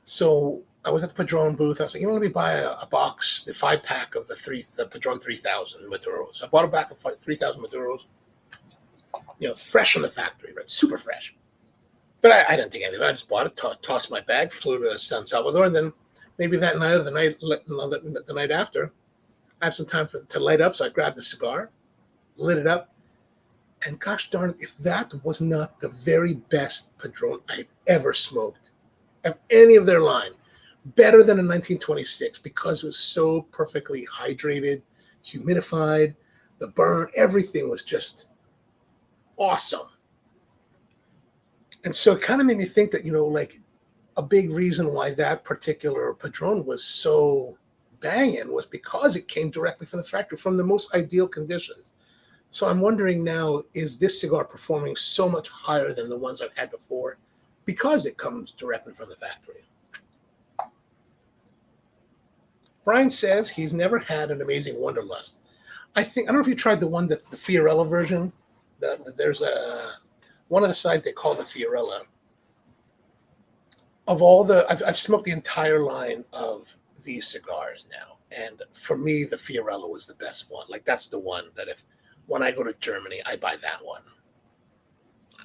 S2: So I was at the Padron booth. I was like, let me buy a box, the 5-pack of the Padron 3000 Maduros. I bought a pack of 3,000 Maduros, you know, fresh from the factory, right? Super fresh. But I didn't think anything. I just bought it, tossed my bag, flew to San Salvador, and then maybe that night or the night after, I have some time to light up. So I grabbed the cigar, lit it up, and gosh darn, if that was not the very best Padron I've ever smoked of any of their line, better than a 1926, because it was so perfectly hydrated, humidified, the burn, everything was just awesome. And so it kind of made me think that, you know, like, a big reason why that particular Padron was so banging was because it came directly from the factory, from the most ideal conditions. So I'm wondering now, is this cigar performing so much higher than the ones I've had before because it comes directly from the factory? Brian says he's never had an amazing WanderLust. I don't know if you tried the one that's the Fiorella version. There's one of the sides they call the Fiorella. Of all I've smoked the entire line of these cigars now, and for me, the Fiorella was the best one. Like, that's the one that when I go to Germany, I buy that one.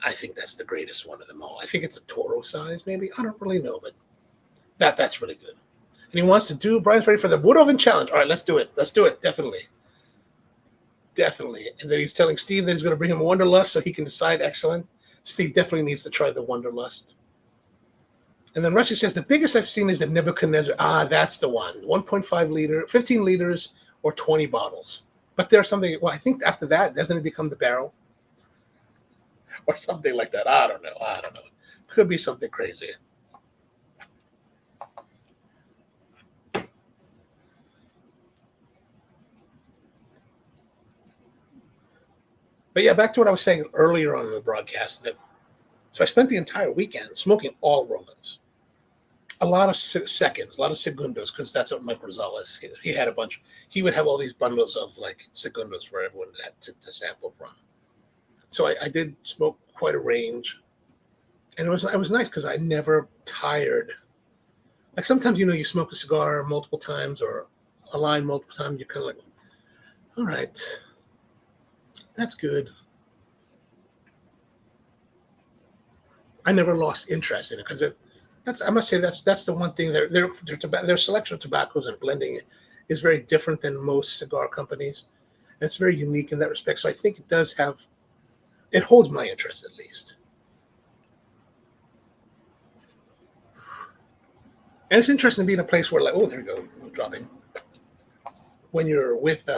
S2: I think that's the greatest one of them all. I think it's a Toro size, maybe. I don't really know, but that's really good. And he wants to do, Brian's ready for the wood oven challenge. All right, let's do it. Let's do it. Definitely. And then he's telling Steve that he's going to bring him a WanderLust so he can decide. Excellent. Steve definitely needs to try the WanderLust. And then Rusty says, the biggest I've seen is the Nebuchadnezzar. That's the one. 1.5 liter, 15 liters, or 20 bottles. But there's something, well, I think after that, doesn't it become the barrel? Or something like that. I don't know. Could be something crazy. But yeah, back to what I was saying earlier on in the broadcast. So I spent the entire weekend smoking all Romans. A lot of seconds, a lot of segundos, because that's what Mike Rosales, he had a bunch. He would have all these bundles of like segundos for everyone to sample from. So I did smoke quite a range, and it was nice because I never tired. Like, sometimes, you know, you smoke a cigar multiple times or a line multiple times, you're kind of like, all right, that's good. I never lost interest in it because I must say that's the one thing. Their selection of tobaccos and blending is very different than most cigar companies, and it's very unique in that respect. So I think it holds my interest at least. And it's interesting to be in a place where, like, oh, there you go, dropping. When you're with,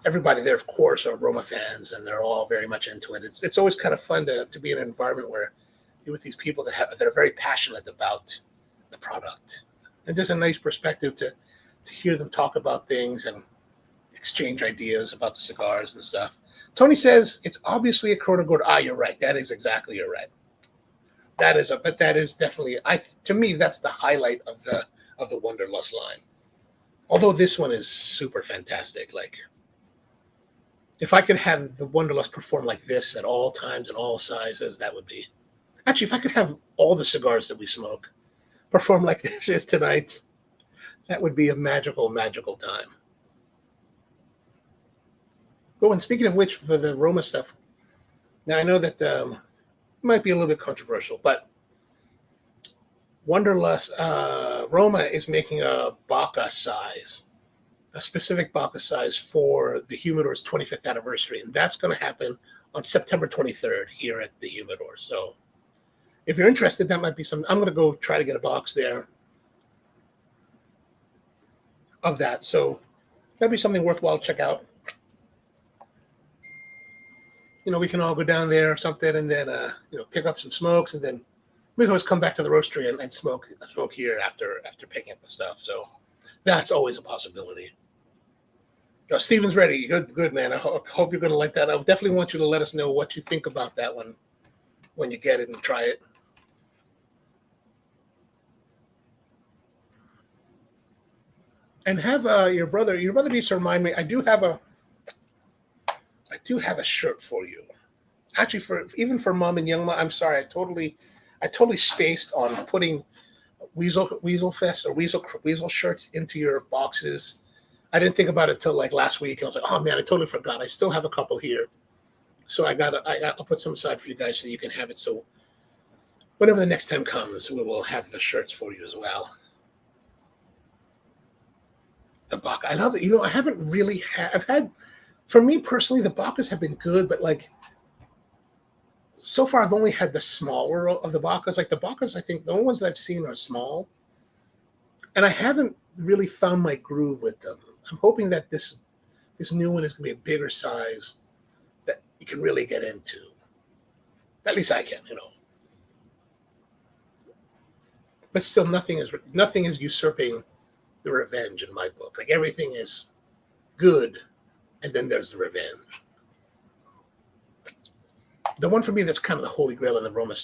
S2: everybody there, of course, are Roma fans, and they're all very much into it. It's always kind of fun to be in an environment where you're with these people that are very passionate about the product, and just a nice perspective to hear them talk about things and exchange ideas about the cigars and stuff. Tony says it's obviously a Corona Gordo. You're right. That is exactly, you're right. That is definitely, to me, that's the highlight of the WunderLust line. Although this one is super fantastic. Like, if I could have the WunderLust perform like this at all times and all sizes, that would be. Actually, if I could have all the cigars that we smoke perform like this is tonight, that would be a magical, magical time. Oh, and speaking of which, for the Roma stuff, now I know that might be a little bit controversial, but WunderLust Roma is making a Baca size, a specific Baca size for the Humidor's 25th anniversary, and that's going to happen on September 23rd here at the Humidor. So if you're interested, that might be some. I'm going to go try to get a box there of that. So that'd be something worthwhile to check out. We can all go down there or something, and then pick up some smokes, and then we can always come back to the roastery and smoke here after picking up the stuff. So that's always a possibility. Steven's ready. Good man. I hope you're going to like that. I definitely want you to let us know what you think about that one when you get it and try it. And have your brother needs to remind me. I do have a shirt for you. Actually, even for Mom and Young Mom, I'm sorry. I totally spaced on putting WeaselFest or Weasel shirts into your boxes. I didn't think about it till like last week. I was like, oh man, I totally forgot. I still have a couple here, so I'll put some aside for you guys so you can have it. So whenever the next time comes, we will have the shirts for you as well. The Baca, I love it. I haven't really I've had. For me personally, the Bacas have been good, but like so far, I've only had the smaller of the Bacas. Like the Bacas, I think the only ones that I've seen are small, and I haven't really found my groove with them. I'm hoping that this new one is going to be a bigger size that you can really get into. At least I can, But still, nothing is usurping the revenge in my book. Like everything is good. And then there's the revenge. The one for me that's kind of the holy grail in the Roma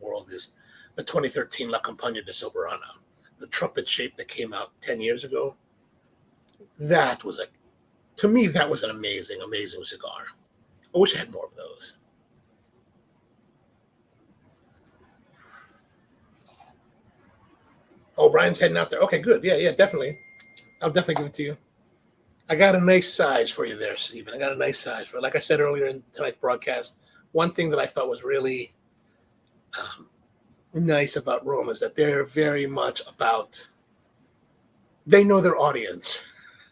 S2: world is the 2013 La Campagna de Soberana, the trumpet shape that came out 10 years ago. To me, that was an amazing, amazing cigar. I wish I had more of those. Oh, Brian's heading out there. Okay, good. Yeah, definitely. I'll definitely give it to you. I got a nice size for you there, Stephen. I got a nice size for, like I said earlier in tonight's broadcast. One thing that I thought was really nice about Roma is that they're very much they know their audience.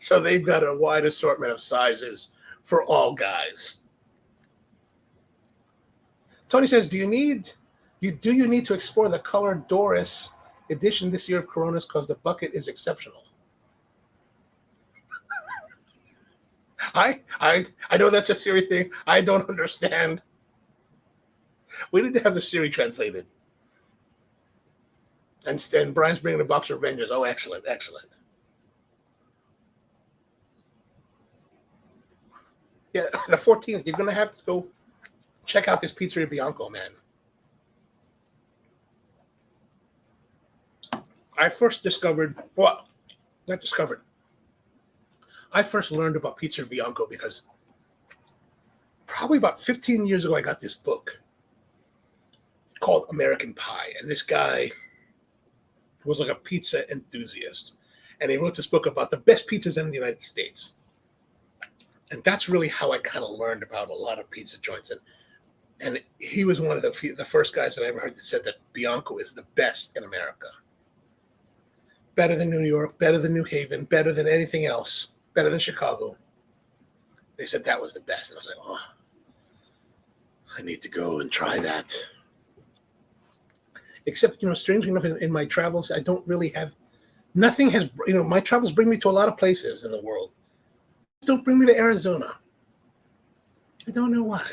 S2: So they've got a wide assortment of sizes for all guys. Tony says, do you need to explore the color Doris edition this year of Coronas because the bucket is exceptional? I know that's a Siri thing. I don't understand. We need to have the Siri translated. And Brian's bringing a box of Revengers. Oh, excellent. Yeah, the 14th. You're going to have to go check out this Pizzeria Bianco, man. I first learned about Pizzeria Bianco because probably about 15 years ago, I got this book called American Pie. And this guy was like a pizza enthusiast. And he wrote this book about the best pizzas in the United States. And that's really how I kind of learned about a lot of pizza joints. And he was one of the first guys that I ever heard that said that Bianco is the best in America. Better than New York, better than New Haven, better than anything else, better than Chicago. They said that was the best. And I was like, oh, I need to go and try that. except, strangely enough, in my travels, I don't really have, nothing has, my travels bring me to a lot of places in the world. Don't bring me to Arizona. I don't know why.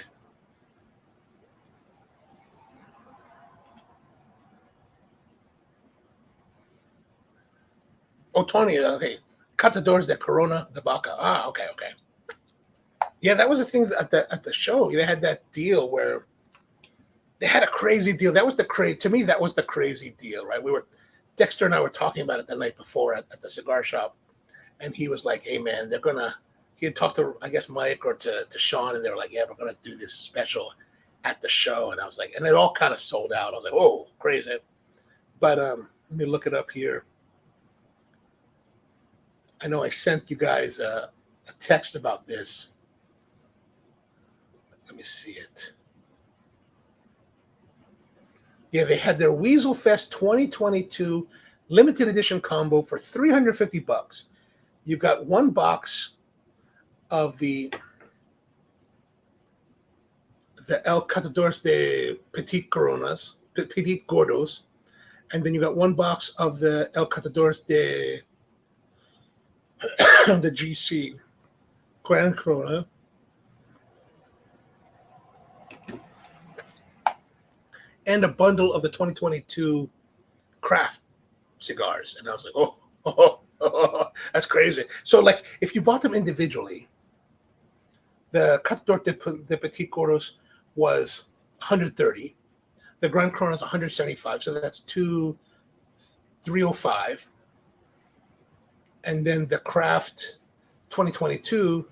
S2: Oh, Tony, okay. Catadores de Corona de Baca. Ah, okay. Yeah, that was the thing at the show. They had that deal where they had a crazy deal. That was to me, that was the crazy deal, right? Dexter and I were talking about it the night before at the cigar shop, and he was like, "Hey, man, he had talked to, I guess, Mike or to Sean, and they were like, "Yeah, we're gonna do this special at the show." And I was like, and it all kind of sold out. I was like, "Oh, crazy!" But let me look it up here. I know I sent you guys a text about this. Let me see it. Yeah, they had their WeaselFest 2022 limited edition combo for $350. You got one box of the El Catadores de Petite Gordos, and then you got one box of the El Catadores de the GC Grand Corona. And a bundle of the 2022 craft cigars. And I was like, oh, that's crazy. So, like, if you bought them individually, the Catador de Petit Gordos was $130. The Grand Corona is $175. So that's $305. And then the craft 2022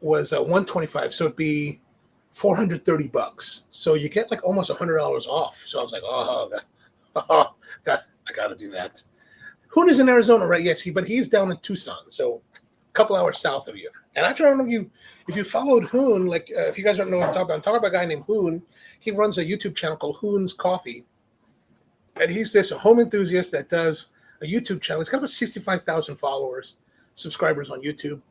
S2: was $125. So it'd be $430. So you get like almost $100 off. So I was like, God, I got to do that. Hoon is in Arizona, right? Yes, but he's down in Tucson, so a couple hours south of you. And actually, I don't know if you followed Hoon, like if you guys don't know what I'm talking about a guy named Hoon. He runs a YouTube channel called Hoon's Coffee, and he's this home enthusiast that does a YouTube channel. He's got about 65,000 subscribers on YouTube.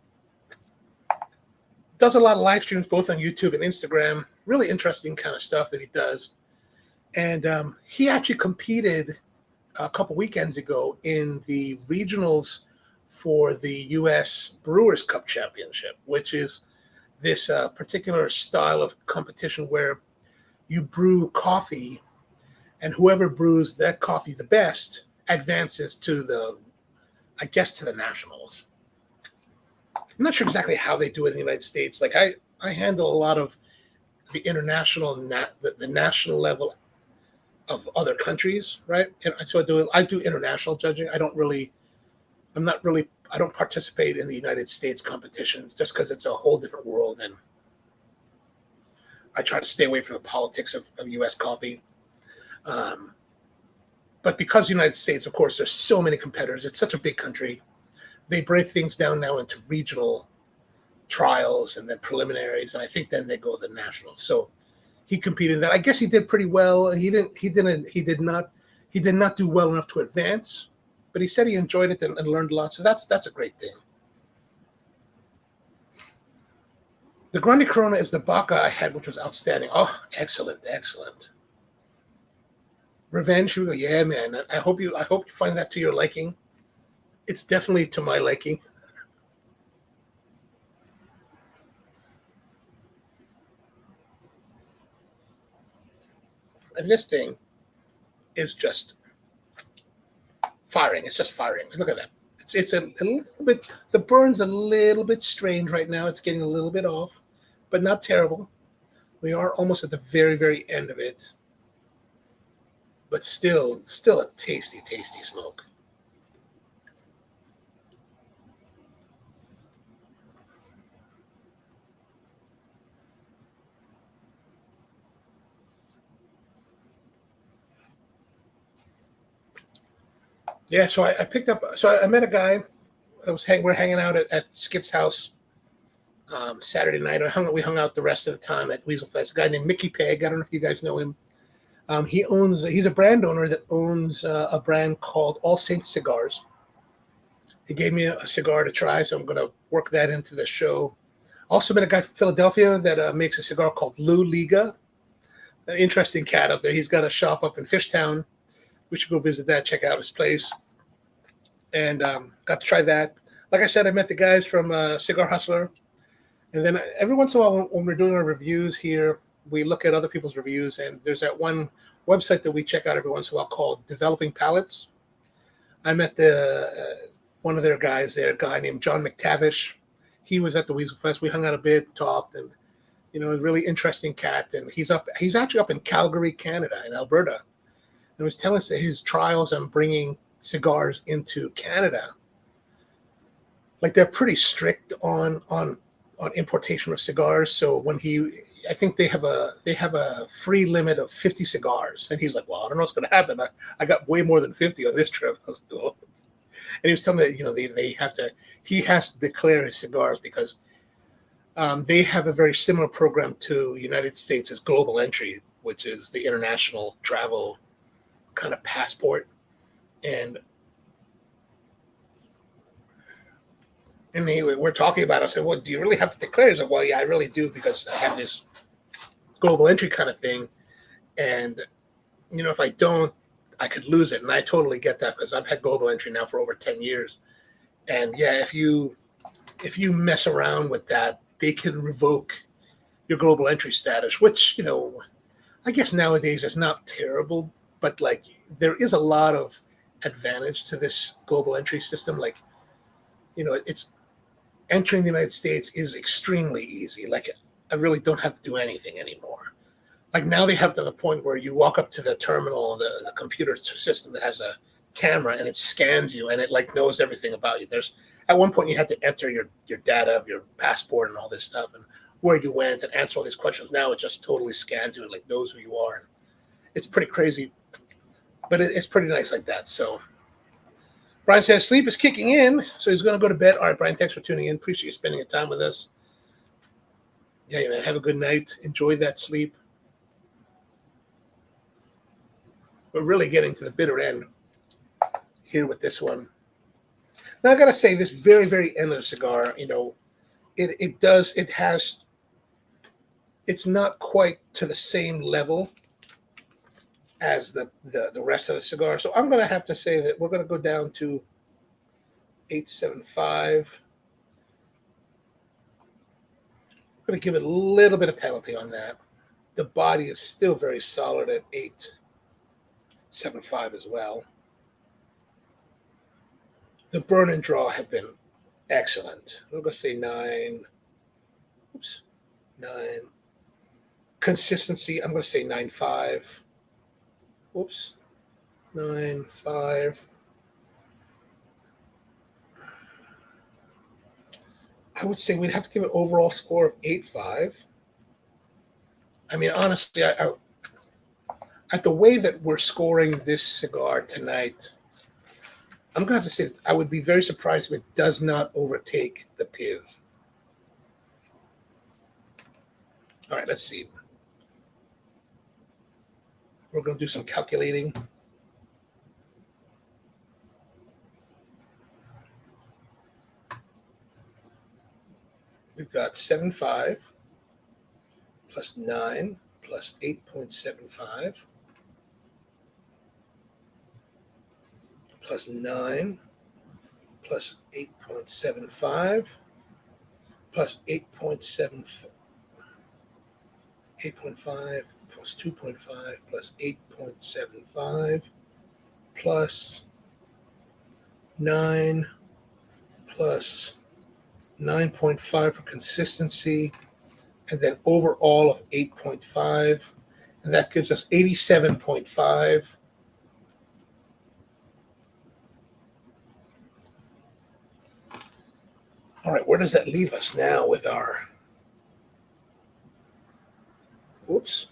S2: Does a lot of live streams both on YouTube and Instagram. Really interesting kind of stuff that he does. And he actually competed a couple weekends ago in the regionals for the U.S. Brewers Cup Championship, which is this particular style of competition where you brew coffee, and whoever brews that coffee the best advances to the nationals. I'm not sure exactly how they do it in the United States. Like I handle a lot of the international, the national level of other countries, right? And so I do international judging. I don't participate in the United States competitions just because it's a whole different world, and I try to stay away from the politics of U.S. coffee. But because the United States, of course, there's so many competitors. It's such a big country. They break things down now into regional trials and then preliminaries, and I think then they go to the nationals. So he competed in that. I guess he did pretty well. He did not do well enough to advance, but he said he enjoyed it and learned a lot. So that's a great thing. The Grande Corona is the Baca I had, which was outstanding. Oh, excellent. Revenge, we go, yeah, man. I hope you find that to your liking. It's definitely to my liking. And this thing is just firing. It's just firing. Look at that. It's a little bit, the burn's a little bit strange right now. It's getting a little bit off, but not terrible. We are almost at the very, very end of it. But still a tasty, tasty smoke. Yeah, so I picked up. So I met a guy. We're hanging out at Skip's house Saturday night. We hung out the rest of the time at WeaselFest. A guy named Mickey Pegg. I don't know if you guys know him. He's a brand owner that owns a brand called All Saints Cigars. He gave me a cigar to try, so I'm going to work that into the show. Also met a guy from Philadelphia that makes a cigar called Lou Liga. An interesting cat up there. He's got a shop up in Fishtown. we should go visit that, check out his place. And got to try that. Like I said, I met the guys from Cigar Hustler. And then every once in a while, when we're doing our reviews here, we look at other people's reviews. And there's that one website that we check out every once in a while called Developing Palates. I met one of their guys there, a guy named John McTavish. He was at the WeaselFest. We hung out a bit, talked, and a really interesting cat. And he's actually up in Calgary, Canada, in Alberta. And he was telling us that his trials on bringing cigars into Canada, like they're pretty strict on importation of cigars. So when I think they have a free limit of 50 cigars, and he's like, well, I don't know what's going to happen. I got way more than 50 on this trip. I was like, oh. And he was telling me that he has to declare his cigars because they have a very similar program to United States as Global Entry, which is the international travel kind of passport. And we're talking about it. I said, well, do you really have to declare? He said, well, yeah, I really do, because I have this Global Entry kind of thing. And, if I don't, I could lose it. And I totally get that, because I've had Global Entry now for over 10 years. And yeah, if you mess around with that, they can revoke your Global Entry status, which, I guess nowadays is not terrible, but like there is a lot of advantage to this Global Entry system. Like, it's entering the United States is extremely easy. Like, I really don't have to do anything anymore. Like, now they have to the point where you walk up to the terminal, the computer system that has a camera, and it scans you, and it like knows everything about you. At one point you had to enter your data of your passport and all this stuff and where you went and answer all these questions. Now it just totally scans you and like knows who you are. And it's pretty crazy, but it's pretty nice like that. So Brian says sleep is kicking in, so he's going to go to bed. All right, Brian, thanks for tuning in. Appreciate you spending your time with us. Yeah, man, have a good night. Enjoy that sleep. We're really getting to the bitter end here with this one. Now, I got to say, this very, very end of the cigar, it's not quite to the same level as the rest of the cigar. So I'm going to have to say that we're going to go down to 875. I'm going to give it a little bit of penalty on that. The body is still very solid at 875 as well. The burn and draw have been excellent. I'm going to say 9. 9. Consistency, I'm going to say 9.5. 9.5. I would say we'd have to give it overall score of 8.5. I mean, honestly, I at the way that we're scoring this cigar tonight, I'm going to have to say I would be very surprised if it does not overtake the PIV. All right, let's see. We're going to do some calculating. We've got 7.5 plus 9 plus 8.75 plus 9 plus 8.75 plus 8.5 plus 2.5 plus 8.75 plus 9 plus 9.5 for consistency, and then overall of 8.5, and that gives us 87.5. All right, where does that leave us now with our, whoops.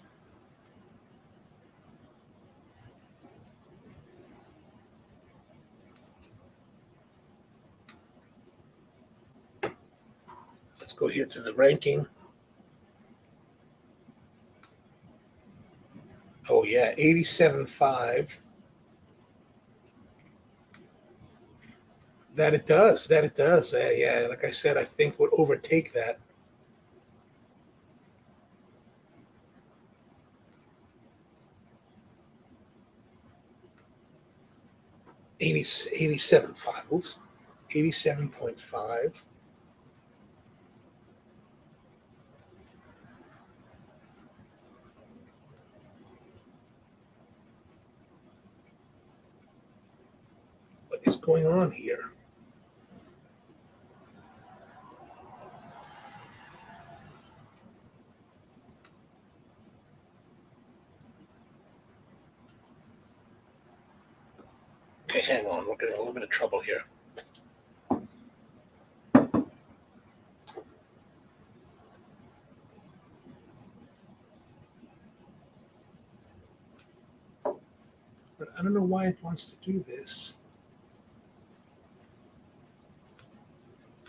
S2: Let's go here to the ranking. Oh yeah, 87.5. That it does. Yeah, like I said, I think would overtake that. 87.5. Oops. 87.5. What is going on here? Okay, hang on. We're getting a little bit of trouble here. But I don't know why it wants to do this.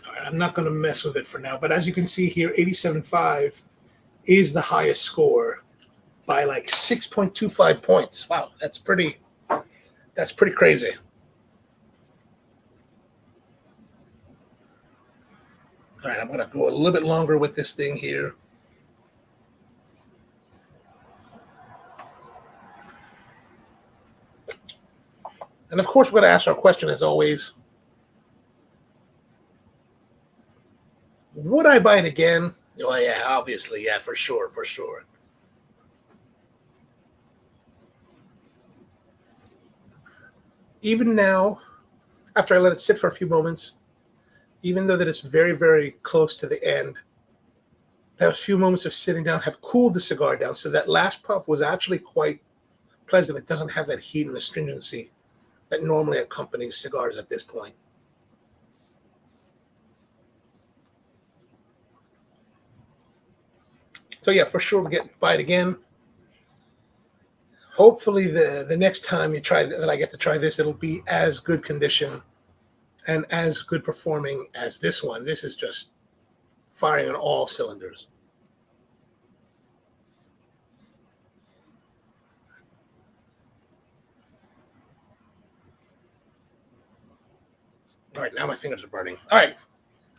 S2: All right, I'm not going to mess with it for now. But as you can see here, 87.5 is the highest score by like 6.25 points. Wow, that's pretty crazy. All right, I'm going to go a little bit longer with this thing here. And of course, we're going to ask our question as always. Would I buy it again? Oh, yeah, obviously. Yeah, for sure. Even now, after I let it sit for a few moments, even though that it's very, very close to the end, those few moments of sitting down have cooled the cigar down. So that last puff was actually quite pleasant. It doesn't have that heat and astringency that normally accompanies cigars at this point. So yeah, for sure, we'll buy it again. Hopefully the next time you try that I get to try this, it'll be as good condition and as good performing as this one. This is just firing on all cylinders. All right, now my fingers are burning. All right,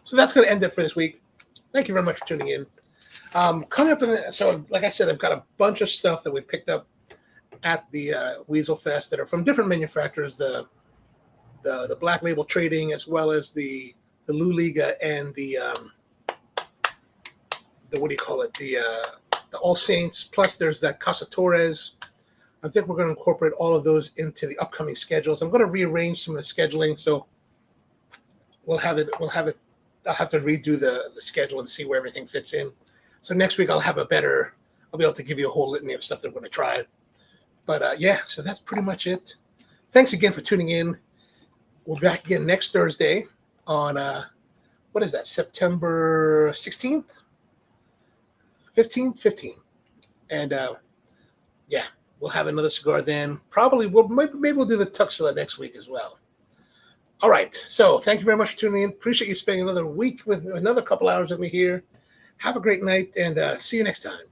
S2: so that's going to end it for this week. Thank you very much for tuning in. Coming up so like I said, I've got a bunch of stuff that we picked up at the WeaselFest that are from different manufacturers, the Black Label Trading, as well as the Lou Liga and the what do you call it, the All Saints. Plus, there's that Casa Torres. I think we're going to incorporate all of those into the upcoming schedules. I'm going to rearrange some of the scheduling, so we'll have it. I'll have to redo the schedule and see where everything fits in. So next week I'll be able to give you a whole litany of stuff that we're going to try. But yeah, so that's pretty much it. Thanks again for tuning in. We'll be back again next Thursday on, what is that, September 16th? 15? And yeah, we'll have another cigar then. Probably, maybe we'll do the Tuxtla next week as well. All right, so thank you very much for tuning in. Appreciate you spending another week with another couple hours with me here. Have a great night, and see you next time.